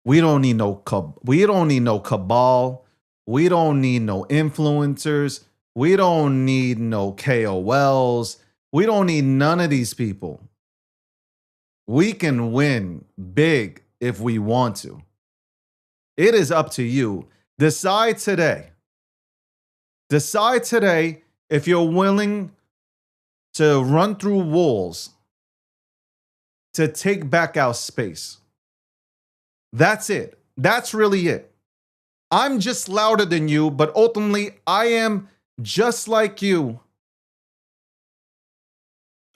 We don't need no cabal. We don't need no influencers. We don't need no KOLs. We don't need none of these people. We can win big if we want to. It is up to you. Decide today. Decide today if you're willing to run through walls to take back our space. That's it. That's really it. I'm just louder than you, but ultimately I am just like you.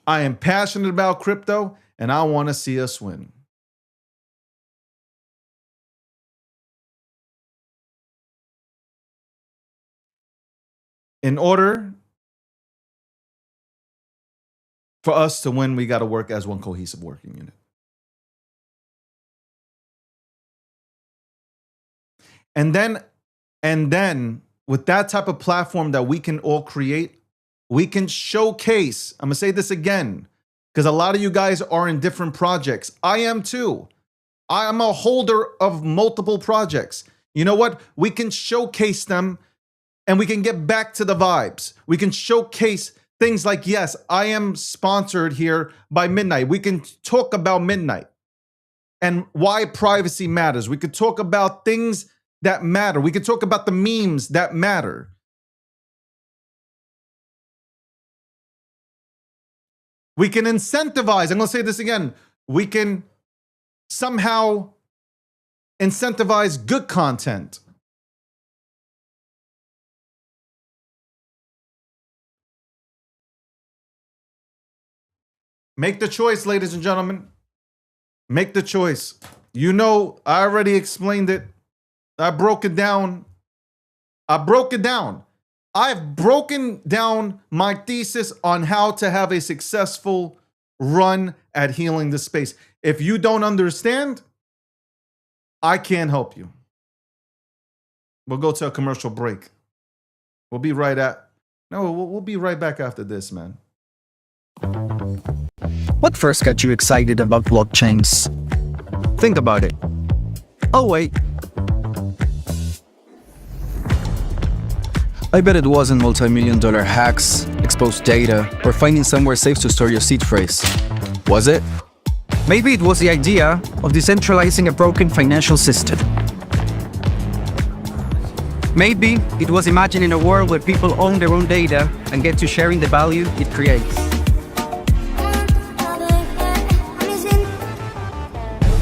I am passionate about crypto and I want to see us win. In order for us to win, we got to work as one cohesive working unit. And then with that type of platform that we can all create, we can showcase. I'm going to say this again, because a lot of you guys are in different projects. I am too. I am a holder of multiple projects. You know what? We can showcase them and we can get back to the vibes. We can showcase things like, yes, I am sponsored here by Midnight. We can talk about Midnight and why privacy matters. We could talk about things that matter. We could talk about the memes that matter. We can incentivize. I'm going to say this again. We can somehow incentivize good content. Make the choice, ladies and gentlemen. Make the choice. You know, I already explained it. I broke it down. I've broken down my thesis on how to have a successful run at healing the space. If you don't understand, I can't help you. We'll go to a commercial break. We'll be right back after this, man. What first got you excited about blockchains? Think about it. Oh, wait. I bet it wasn't multi-million-dollar hacks, exposed data, or finding somewhere safe to store your seed phrase. Was it? Maybe it was the idea of decentralizing a broken financial system. Maybe it was imagining a world where people own their own data and get to sharing the value it creates.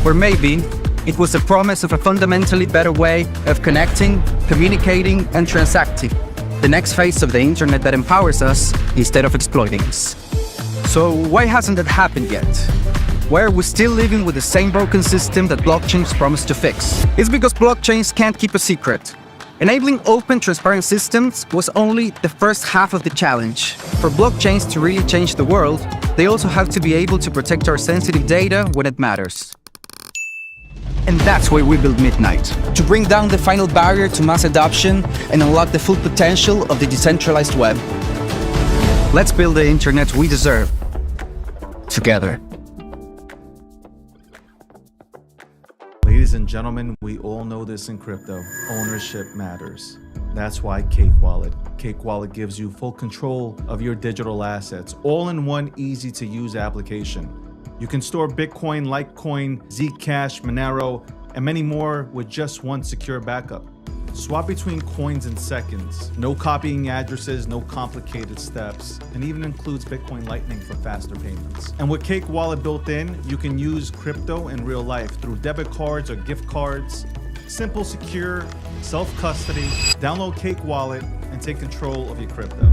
Or maybe it was the promise of a fundamentally better way of connecting, communicating, and transacting. The next phase of the internet that empowers us instead of exploiting us. So why hasn't that happened yet? Why are we still living with the same broken system that blockchains promise to fix? It's because blockchains can't keep a secret. Enabling open, transparent systems was only the first half of the challenge. For blockchains to really change the world, they also have to be able to protect our sensitive data when it matters. And that's why we built Midnight, to bring down the final barrier to mass adoption and unlock the full potential of the decentralized web. Let's build the internet we deserve, together. Ladies and gentlemen, we all know this in crypto. Ownership matters. That's why Cake Wallet. Cake Wallet gives you full control of your digital assets, all in one easy-to-use application. You can store Bitcoin, Litecoin, Zcash, Monero, and many more with just one secure backup. Swap between coins in seconds. No copying addresses, no complicated steps, and even includes Bitcoin Lightning for faster payments. And with Cake Wallet built in, you can use crypto in real life through debit cards or gift cards. Simple, secure, self-custody. Download Cake Wallet and take control of your crypto.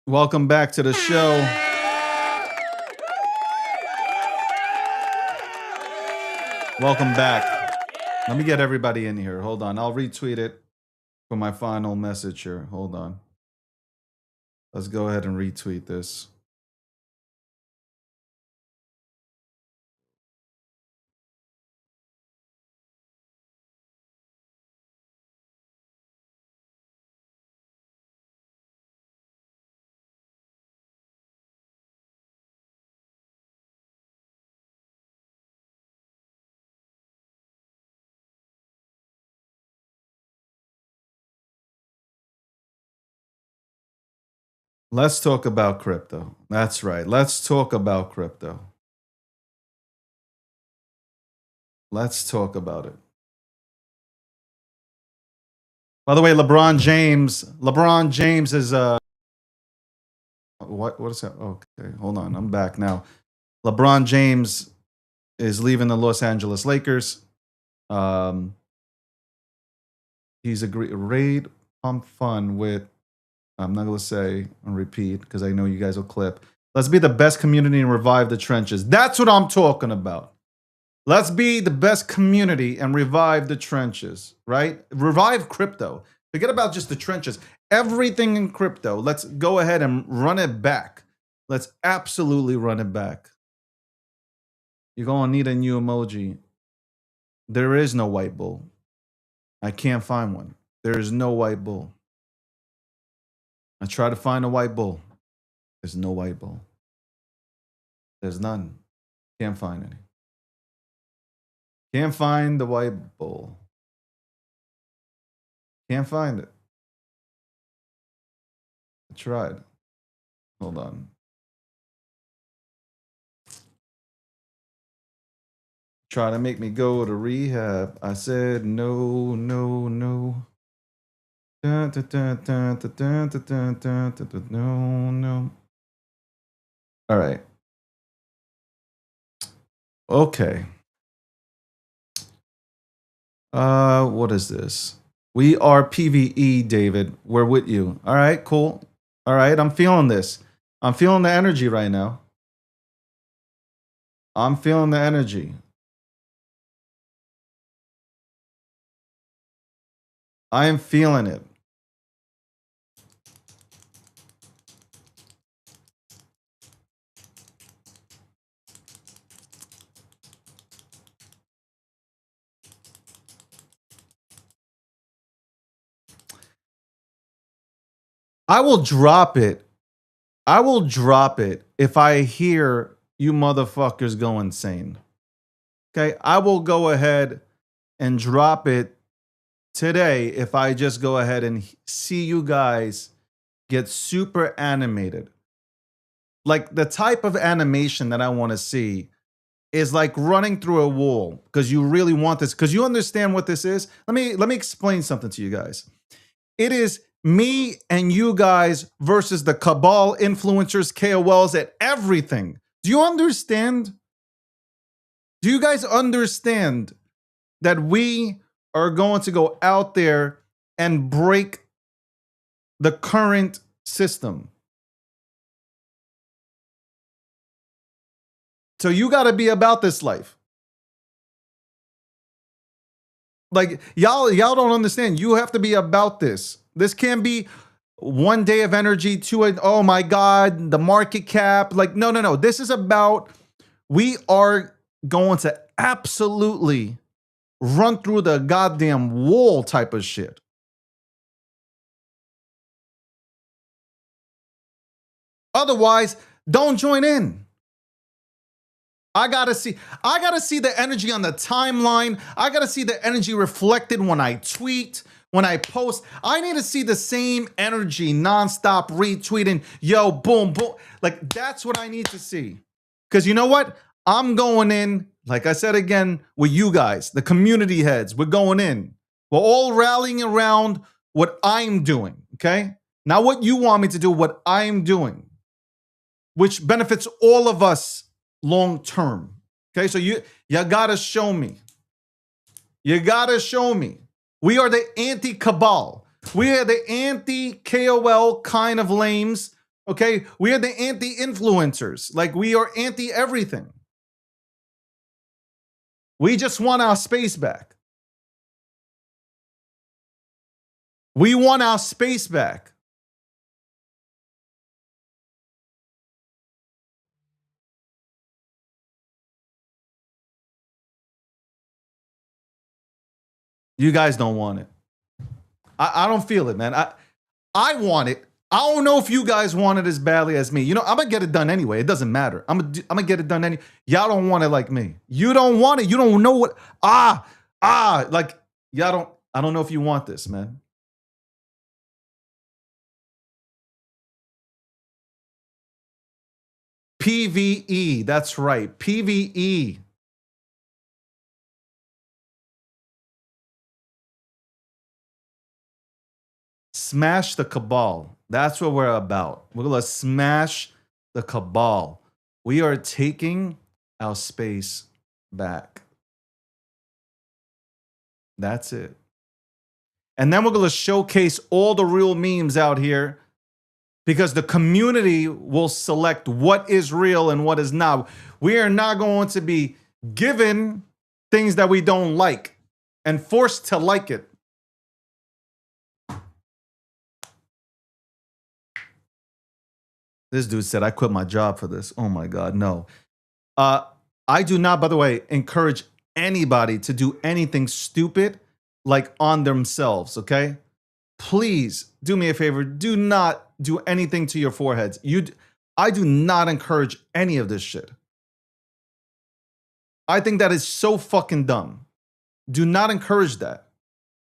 Welcome back to the show. Welcome back. Let me get everybody in here. Hold on. I'll retweet it for my final message here. Hold on. Let's go ahead and retweet this. Let's talk about crypto. That's right. Let's talk about crypto. Let's talk about it. By the way, LeBron James is what is that? Okay, hold on. I'm back now. LeBron James is leaving the Los Angeles Lakers. He's agreed raid pump fun with, I'm not going to say and repeat because I know you guys will clip. Let's be the best community and revive the trenches. That's what I'm talking about. Let's be the best community and revive the trenches, right? Revive crypto. Forget about just the trenches. Everything in crypto. Let's go ahead and run it back. Let's absolutely run it back. You're going to need a new emoji. There is no white bull. I can't find one. There is no white bull. I try to find a white bull. There's no white bull. There's none. Can't find any. Can't find the white bull. Can't find it. tried. Hold on. Try to make me go to rehab. I said no, no, no. Dun, dun, dun, dun, dun, dun, dun, dun, dun, dun, dun, no, no. All right. Okay. What is this? We are PvE, David. We're with you. All right, cool. All right, I'm feeling this. I'm feeling the energy right now. I'm feeling the energy. I am feeling it. I will drop it. I will drop it if I hear you motherfuckers go insane. Okay, I will go ahead and drop it today if I just go ahead and see you guys get super animated. Like the type of animation that I want to see is like running through a wall because you really want this, because you understand what this is. Let me explain something to you guys. It is me and you guys versus the cabal, influencers, KOLs, and everything. Do you understand? Do you guys understand that we are going to go out there and break the current system? So you got to be about this life. Like y'all don't understand. You have to be about this. This can't be one day of energy to it. Oh my God, the market cap. Like, no. This is about, we are going to absolutely run through the goddamn wall type of shit. Otherwise, don't join in. I gotta see the energy on the timeline. I gotta see the energy reflected when I tweet, when I post. I need to see the same energy nonstop retweeting. Yo, boom, boom. Like that's what I need to see. Because you know what? I'm going in, like I said again, with you guys, the community heads. We're going in. We're all rallying around what I'm doing, okay? Not what you want me to do, what I'm doing, which benefits all of us long term. Okay, so you gotta show me. You gotta show me. We are the anti-cabal. We are the anti-KOL kind of lames. Okay, we are the anti-influencers. Like we are anti-everything. We just want our space back. We want our space back. You guys don't want it. I don't feel it, man. I want it. I don't know if you guys want it as badly as me. You know, I'm gonna get it done anyway. It doesn't matter. I'm gonna get it done anyway. Y'all don't want it like me. You don't want it. You don't know what. Like y'all don't. I don't know if you want this, man. PvE. That's right. PvE. Smash the cabal. That's what we're about. We're gonna smash the cabal. We are taking our space back. That's it. And then we're gonna showcase all the real memes out here because the community will select what is real and what is not. We are not going to be given things that we don't like and forced to like it. This dude said, I quit my job for this. Oh my God, no. I do not, by the way, encourage anybody to do anything stupid like on themselves, okay? Please do me a favor. Do not do anything to your foreheads. I do not encourage any of this shit. I think that is so fucking dumb. Do not encourage that.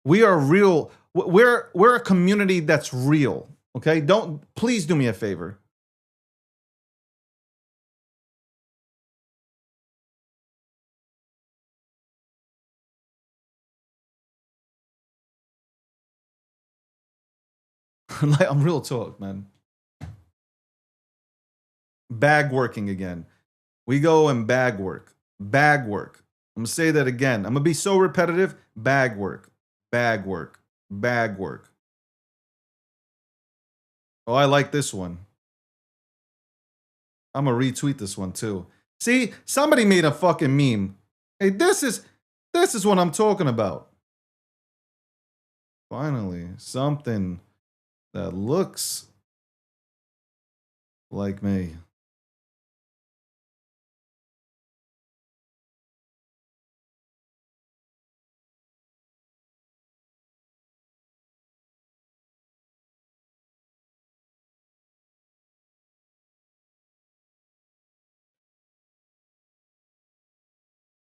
We are real. We're a community that's real. Okay? Please do me a favor. Like, I'm real talk, man. Bag working again. We go and bag work. Bag work. I'm gonna say that again. I'm gonna be so repetitive. Bag work. Bag work. Bag work. Oh, I like this one. I'm gonna retweet this one too. See, somebody made a fucking meme. Hey, this is what I'm talking about. Finally, something that looks like me.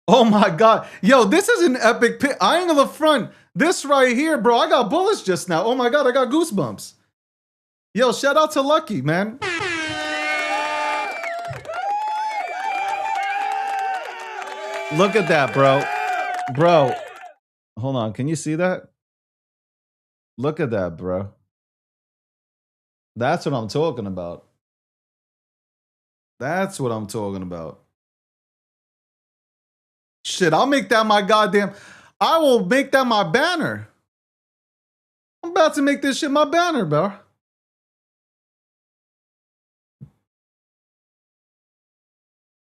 Oh my god. Yo, this is an epic pick. Angle of front. This right here, bro. I got bullets just now. Oh my god, I got goosebumps. Yo, shout out to Lucky, man. Look at that, bro. Bro. Hold on. Can you see that? Look at that, bro. That's what I'm talking about. That's what I'm talking about. Shit, I'll make that my goddamn. I will make that my banner. I'm about to make this shit my banner, bro.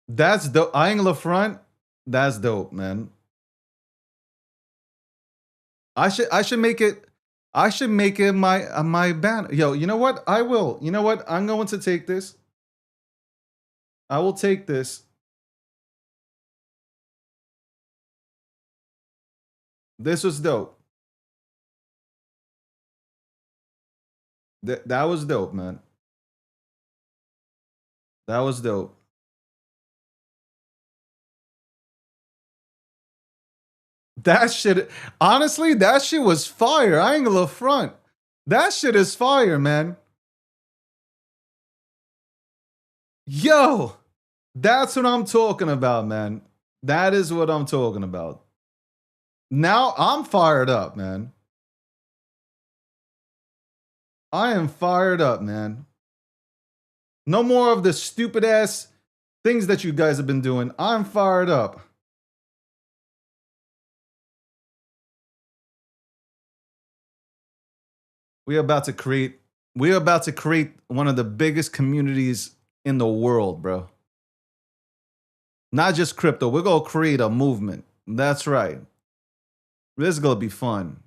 That's dope. Angle of front. That's dope, man. I should make it. I should make it my banner. Yo, you know what? I will. You know what? I'm going to take this. I will take this. This was dope. That was dope, man. That was dope. That shit, honestly, that shit was fire. Angle of front. That shit is fire, man. Yo, that's what I'm talking about, man. That is what I'm talking about. Now I'm fired up, man. I am fired up, man. No more of the stupid ass things that you guys have been doing. I'm fired up. We're about to create one of the biggest communities in the world, bro. Not just crypto. We're going to create a movement. That's right. This is going to be fun.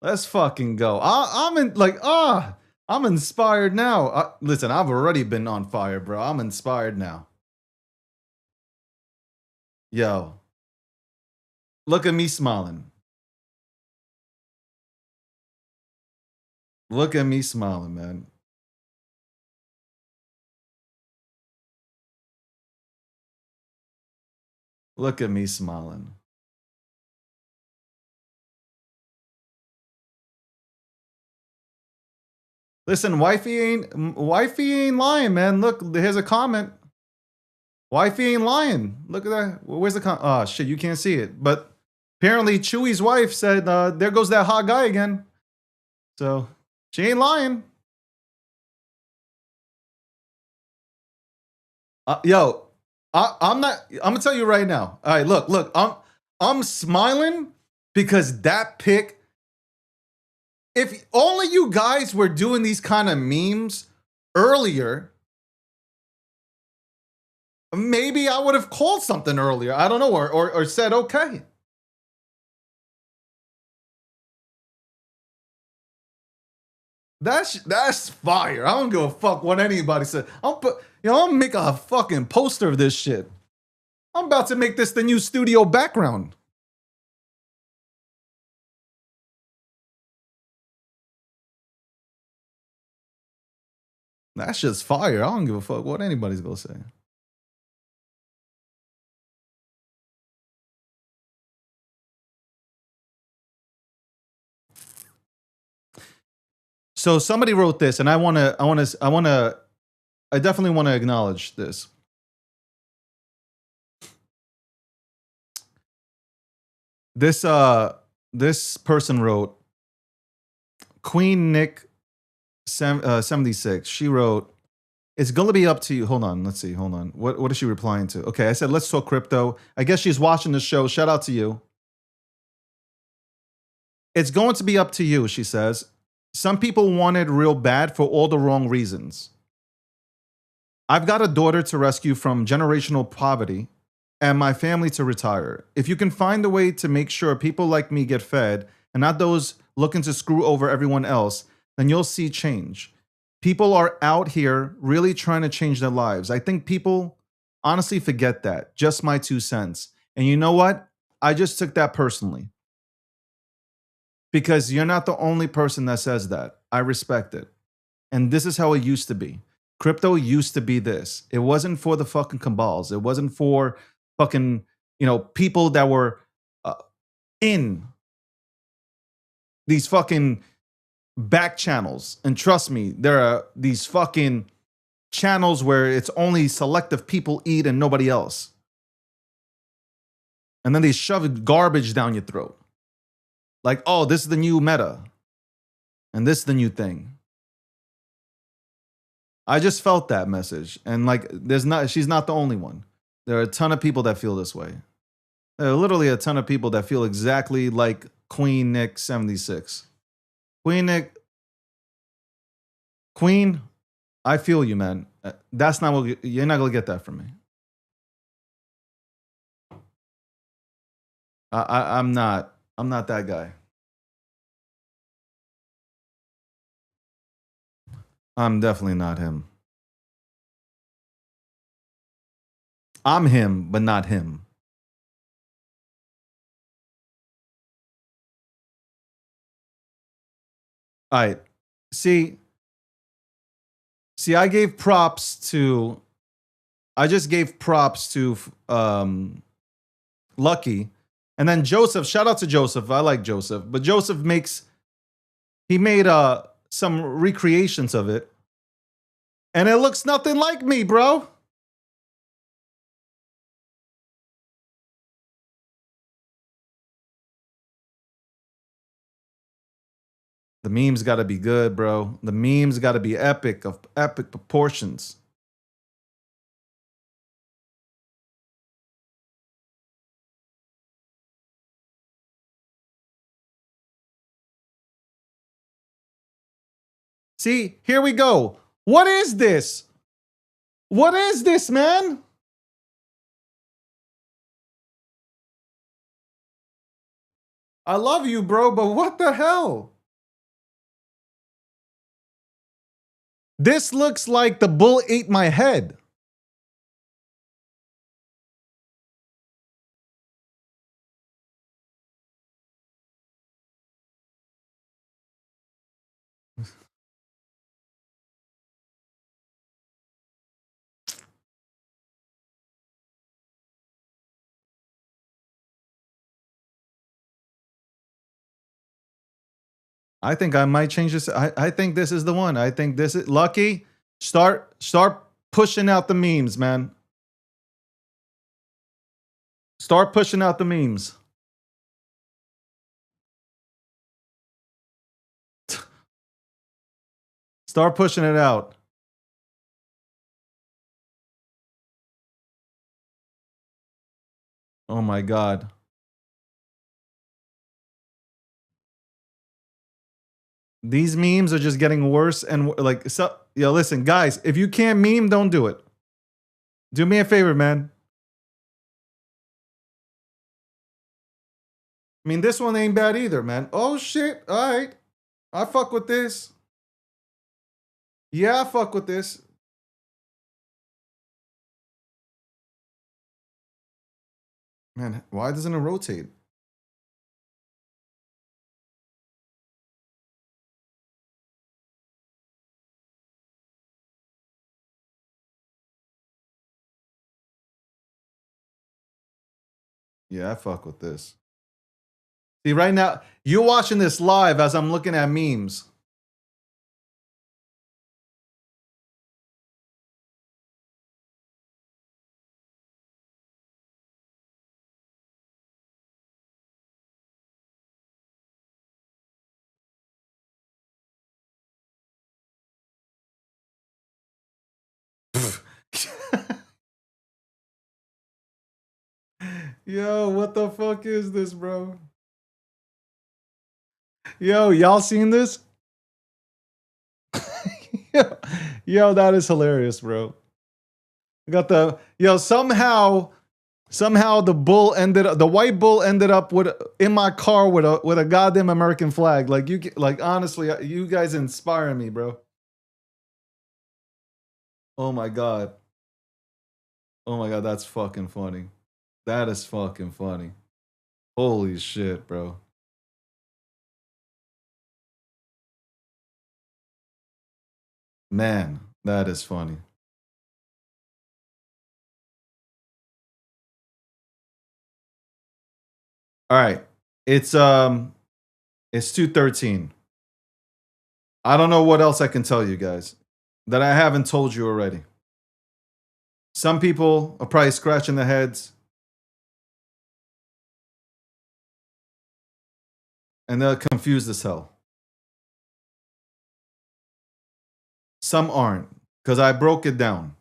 Let's fucking go. I'm inspired now. Listen, I've already been on fire, bro. I'm inspired now. Yo. Look at me smiling. Look at me smiling, man. Look at me smiling. Listen, wifey ain't lying, man. Look, here's a comment. Wifey ain't lying. Look at that. Where's the comment? Oh shit, you can't see it. But apparently Chewy's wife said, there goes that hot guy again. So she ain't lying. Yo, I'm not. I'm gonna tell you right now. All right, look. I'm smiling because that pic. If only you guys were doing these kind of memes earlier, maybe I would have called something earlier. I don't know, or said okay. That's fire. I don't give a fuck what anybody said. I'll make a fucking poster of this shit. I'm about to make this the new studio background. That's just fire. I don't give a fuck what anybody's gonna say. So somebody wrote this, and I definitely want to acknowledge this. This person wrote, Queen Nick 76. She wrote, "It's gonna be up to you." Hold on, let's see. Hold on. What is she replying to? Okay, I said let's talk crypto. I guess she's watching the show. Shout out to you. It's going to be up to you, she says. Some people want it real bad for all the wrong reasons. I've got a daughter to rescue from generational poverty and my family to retire. If you can find a way to make sure people like me get fed and not those looking to screw over everyone else, then you'll see change. People are out here really trying to change their lives. I think people honestly forget that. Just my 2 cents. And you know what? I just took that personally. Because you're not the only person that says that. I respect it. And this is how it used to be. Crypto used to be this. It wasn't for the fucking cabals. It wasn't for fucking, people that were in these fucking back channels. And trust me, there are these fucking channels where it's only selective people eat and nobody else. And then they shove garbage down your throat. Like, oh, this is the new meta. And this is the new thing. I just felt that message. And like, she's not the only one. There are a ton of people that feel this way. There are literally a ton of people that feel exactly like Queen Nick 76. Queen, I feel you, man. That's not what you're not gonna get that from me. I'm not that guy. I'm definitely not him. I'm him, but not him. All right. See, I just gave props to Lucky. And then Joseph, shout out to Joseph. I like Joseph. But Joseph made some recreations of it. And it looks nothing like me, bro. The memes got to be good, bro. The memes got to be epic, of epic proportions. See, here we go. What is this? What is this, man? I love you, bro, but what the hell? This looks like the bull ate my head. I think I might change this. I think this is the one. I think this is Lucky. Start pushing out the memes, man. Start pushing out the memes. Start pushing it out. Oh my God. These memes are just getting worse and like, so, yo, listen, guys, if you can't meme, don't do it. Do me a favor, man. I mean, this one ain't bad either, man. Oh shit. All right. I fuck with this. Yeah, I fuck with this. Man, why doesn't it rotate? Yeah, I fuck with this. See, right now, you're watching this live as I'm looking at memes. Yo, what the fuck is this, bro? Yo, y'all seen this? Yo, that is hilarious, bro. Got the somehow the white bull ended up with in my car with a goddamn American flag. Like honestly, you guys inspire me, bro. Oh my god. Oh my god, that's fucking funny. That is fucking funny. Holy shit, bro. Man, that is funny. All right. It's 2:13. I don't know what else I can tell you guys that I haven't told you already. Some people are probably scratching their heads. And they're confused as hell. Some aren't, because I broke it down.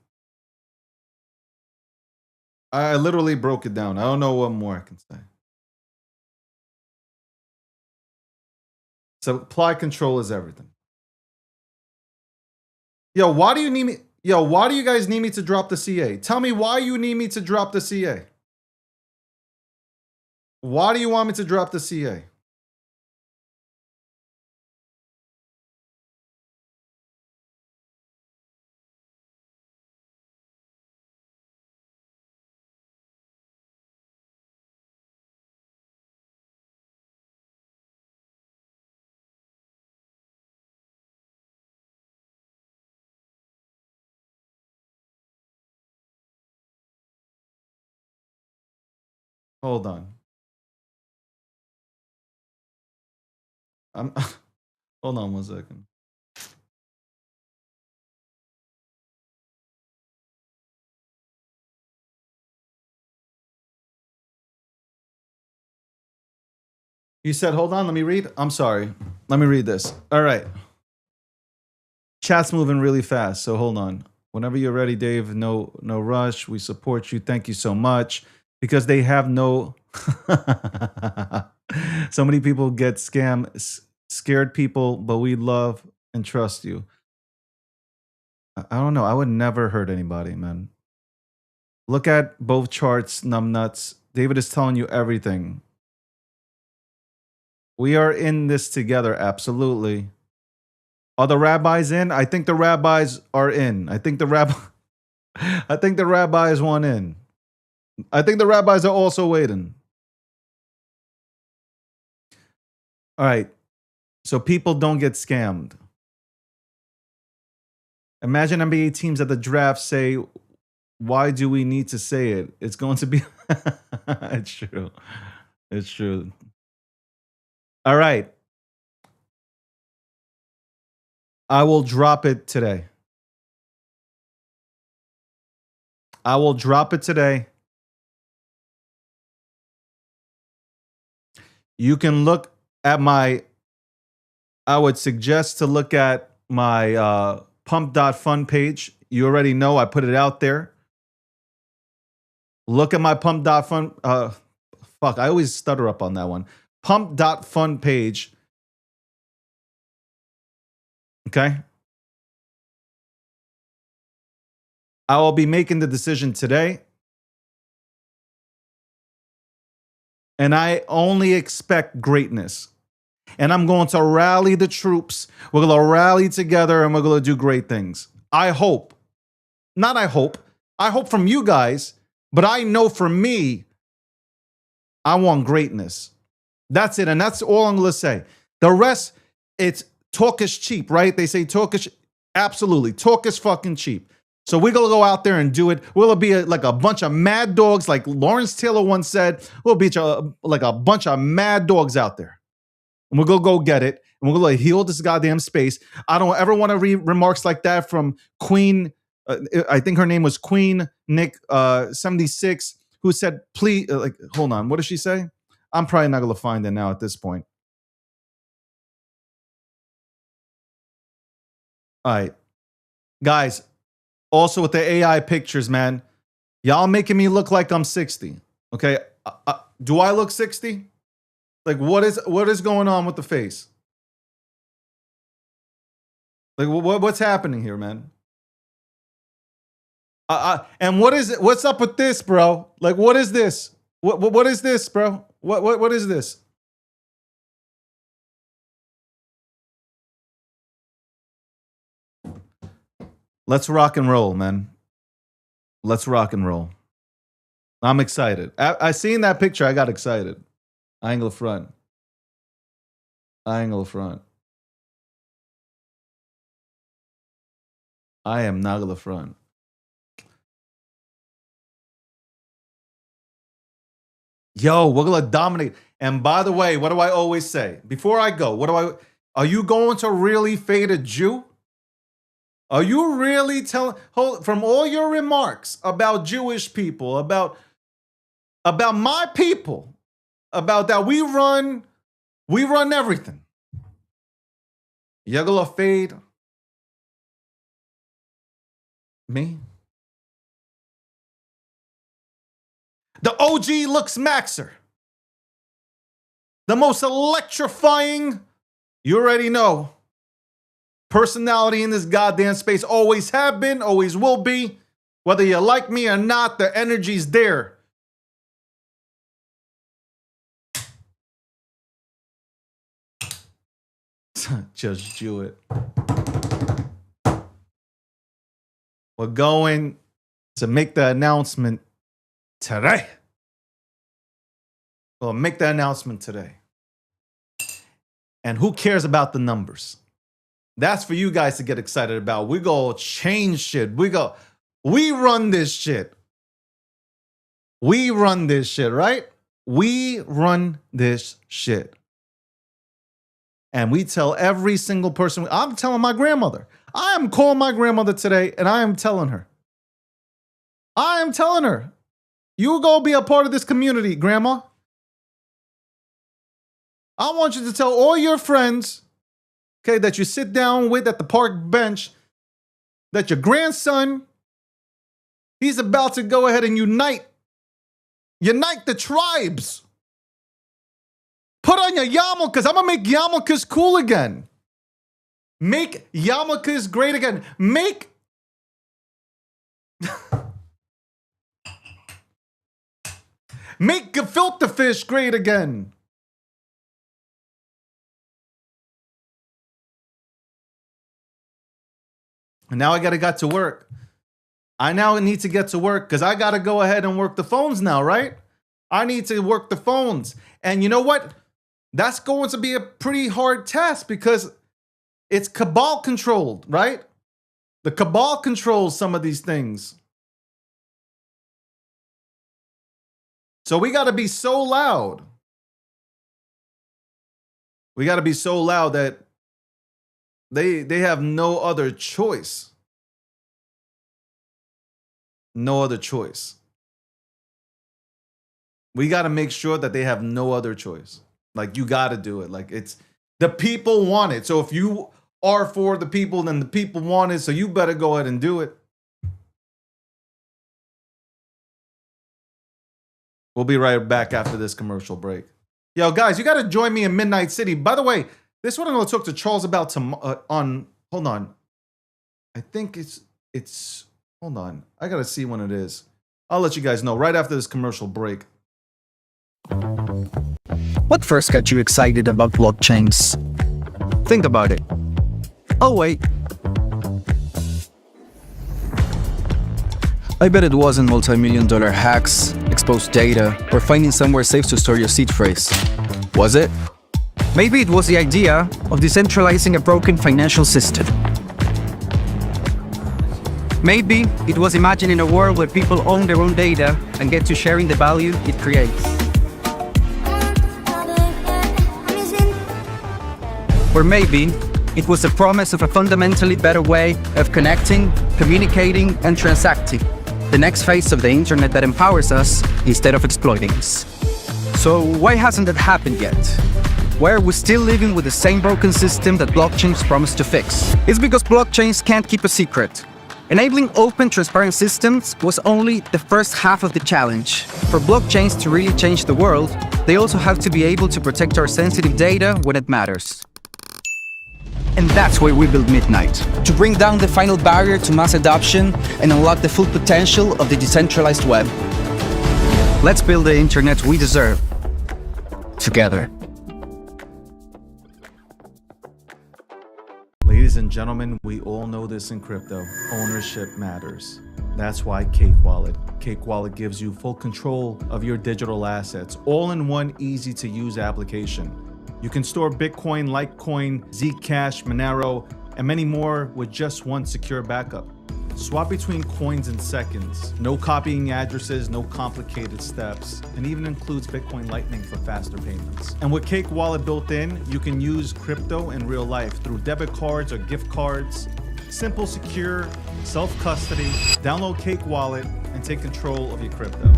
I literally broke it down. I don't know what more I can say. Supply control is everything. Yo, why do you need me? Yo, why do you guys need me to drop the CA? Tell me why you need me to drop the CA. Why do you want me to drop the CA? Hold on. I'm hold on 1 second. You said, hold on, let me read. I'm sorry. Let me read this. All right. Chat's moving really fast, so hold on. Whenever you're ready, Dave, no rush. We support you. Thank you so much. Because they have no... So many people get scammed, scared people, but we love and trust you. I don't know. I would never hurt anybody, man. Look at both charts, numbnuts. David is telling you everything. We are in this together, absolutely. Are the rabbis in? I think the rabbis are in. I think the rabbis want in. I think the rabbis are also waiting. All right. So people don't get scammed. Imagine NBA teams at the draft say, why do we need to say it? It's going to be... It's true. It's true. All right. I will drop it today. I will drop it today. You can look at my... I would suggest to look at my pump.fun page. You already know I put it out there. Look at my pump.fun... fuck, I always stutter up on that one. Pump.fun page. Okay? I will be making the decision today. And I only expect greatness. And I'm going to rally the troops. We're going to rally together and we're going to do great things. I hope. Not I hope. I hope from you guys. But I know for me, I want greatness. That's it. And that's all I'm going to say. The rest, it's talk is cheap, right? They say talk is... Absolutely. Talk is fucking cheap. So we're going to go out there and do it. We'll be like a bunch of mad dogs, like Lawrence Taylor once said. We'll be like a bunch of mad dogs out there. And we're going to go get it. And we're going to heal this goddamn space. I don't ever want to read remarks like that from Queen. I think her name was Queen Nick 76, who said, please, hold on. What did she say? I'm probably not going to find it now at this point. All right. Guys, Also with the AI pictures, man. Y'all making me look like I'm 60. Okay, do I look 60? Like, what is going on with the face? Like, what's happening here, man? And what's up with this, bro? Like, what is this? What is this, bro? What is this? Let's rock and roll, man. Let's rock and roll. I'm excited. I seen that picture. I got excited. Angle of front. Angle of front. I am Nagel of front. Yo, we're gonna dominate. And by the way, what do I always say? Before I go, are you going to really fade a Jew? Are you really telling, from all your remarks about Jewish people, about my people, about that we run everything. You're gonna fade me? The OG looks Maxer. The most electrifying, you already know, personality in this goddamn space. Always have been, always will be. Whether you like me or not, the energy's there. Just do it. We're going to make the announcement today. We'll make the announcement today. And who cares about the numbers? That's for you guys to get excited about. We go change shit. We run this shit. We run this shit, right? We run this shit. And we tell every single person. I'm telling my grandmother. I am calling my grandmother today, and I am telling her. You go be a part of this community, Grandma. I want you to tell all your friends, okay, that you sit down with at the park bench, that your grandson, he's about to go ahead and unite the tribes. Put on your yarmulkes. I'm going to make yarmulkes cool again. Make yarmulkes great again. Make gefilte fish great again. And now I got to work. I now need to get to work because I got to go ahead and work the phones now, right? I need to work the phones. And you know what? That's going to be a pretty hard task because it's cabal controlled, right? The cabal controls some of these things. So we got to be so loud. We got to be so loud that they have no other choice. No other choice. We got to make sure that they have no other choice. Like, you got to do it. Like, it's the people want it. So if you are for the people, then the people want it. So you better go ahead and do it. We'll be right back after this commercial break. Yo, guys, you got to join me in Midnight City. By the way, this is what I'm going to talk to Charles about hold on. I think it's, hold on. I got to see when it is. I'll let you guys know right after this commercial break. What first got you excited about blockchains? Think about it. Oh, wait. I bet it wasn't multi-million-dollar hacks, exposed data, or finding somewhere safe to store your seed phrase. Was it? Maybe it was the idea of decentralizing a broken financial system. Maybe it was imagining a world where people own their own data and get to sharing the value it creates. Or maybe it was the promise of a fundamentally better way of connecting, communicating, and transacting. The next phase of the internet that empowers us instead of exploiting us. So why hasn't that happened yet? Why are we still living with the same broken system that blockchains promise to fix? It's because blockchains can't keep a secret. Enabling open, transparent systems was only the first half of the challenge. For blockchains to really change the world, they also have to be able to protect our sensitive data when it matters. And that's why we built Midnight, to bring down the final barrier to mass adoption and unlock the full potential of the decentralized web. Let's build the internet we deserve, together. Ladies and gentlemen, we all know this in crypto. Ownership matters. That's why Cake Wallet. Cake Wallet gives you full control of your digital assets, all in one easy-to-use application. You can store Bitcoin, Litecoin, Zcash, Monero, and many more with just one secure backup. Swap between coins in seconds. No copying addresses, no complicated steps, and even includes Bitcoin Lightning for faster payments. And with Cake Wallet built in, you can use crypto in real life through debit cards or gift cards. Simple, secure, self-custody. Download Cake Wallet and take control of your crypto.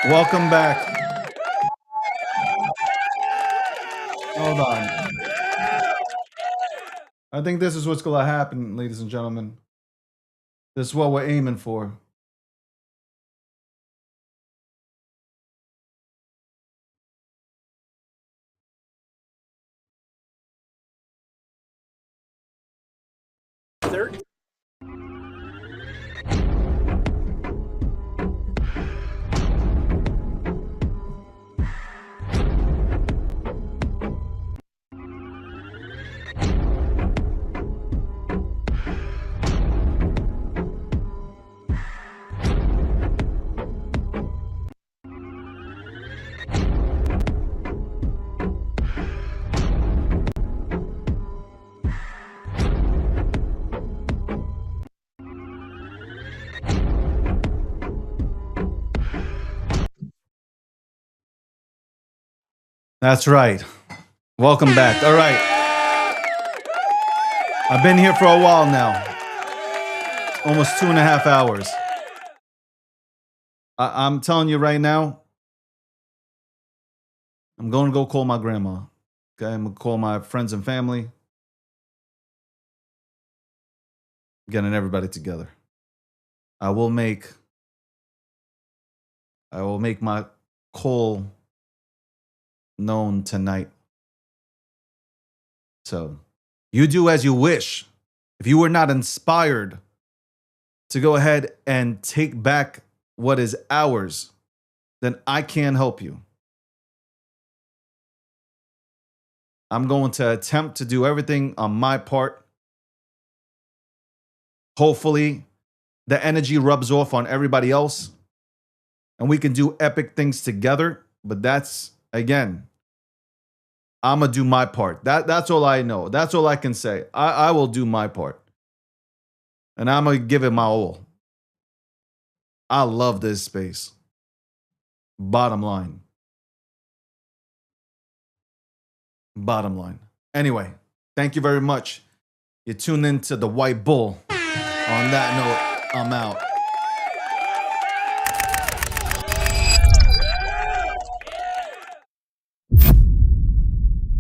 Welcome back. Hold on. I think this is what's going to happen, ladies and gentlemen. This is what we're aiming for. That's right. Welcome back. All right. I've been here for a while now. Almost 2.5 hours. I'm telling you right now, I'm going to go call my grandma. Okay, I'm going to call my friends and family. Getting everybody together. I will make my call known tonight. So, you do as you wish. If you were not inspired to go ahead and take back what is ours, then I can't help you. I'm going to attempt to do everything on my part. Hopefully, the energy rubs off on everybody else and we can do epic things together. But that's, again, I'm going to do my part. That's all I know. That's all I can say. I will do my part. And I'm going to give it my all. I love this space. Bottom line. Bottom line. Anyway, thank you very much. You tuned into the White Bull. On that note, I'm out.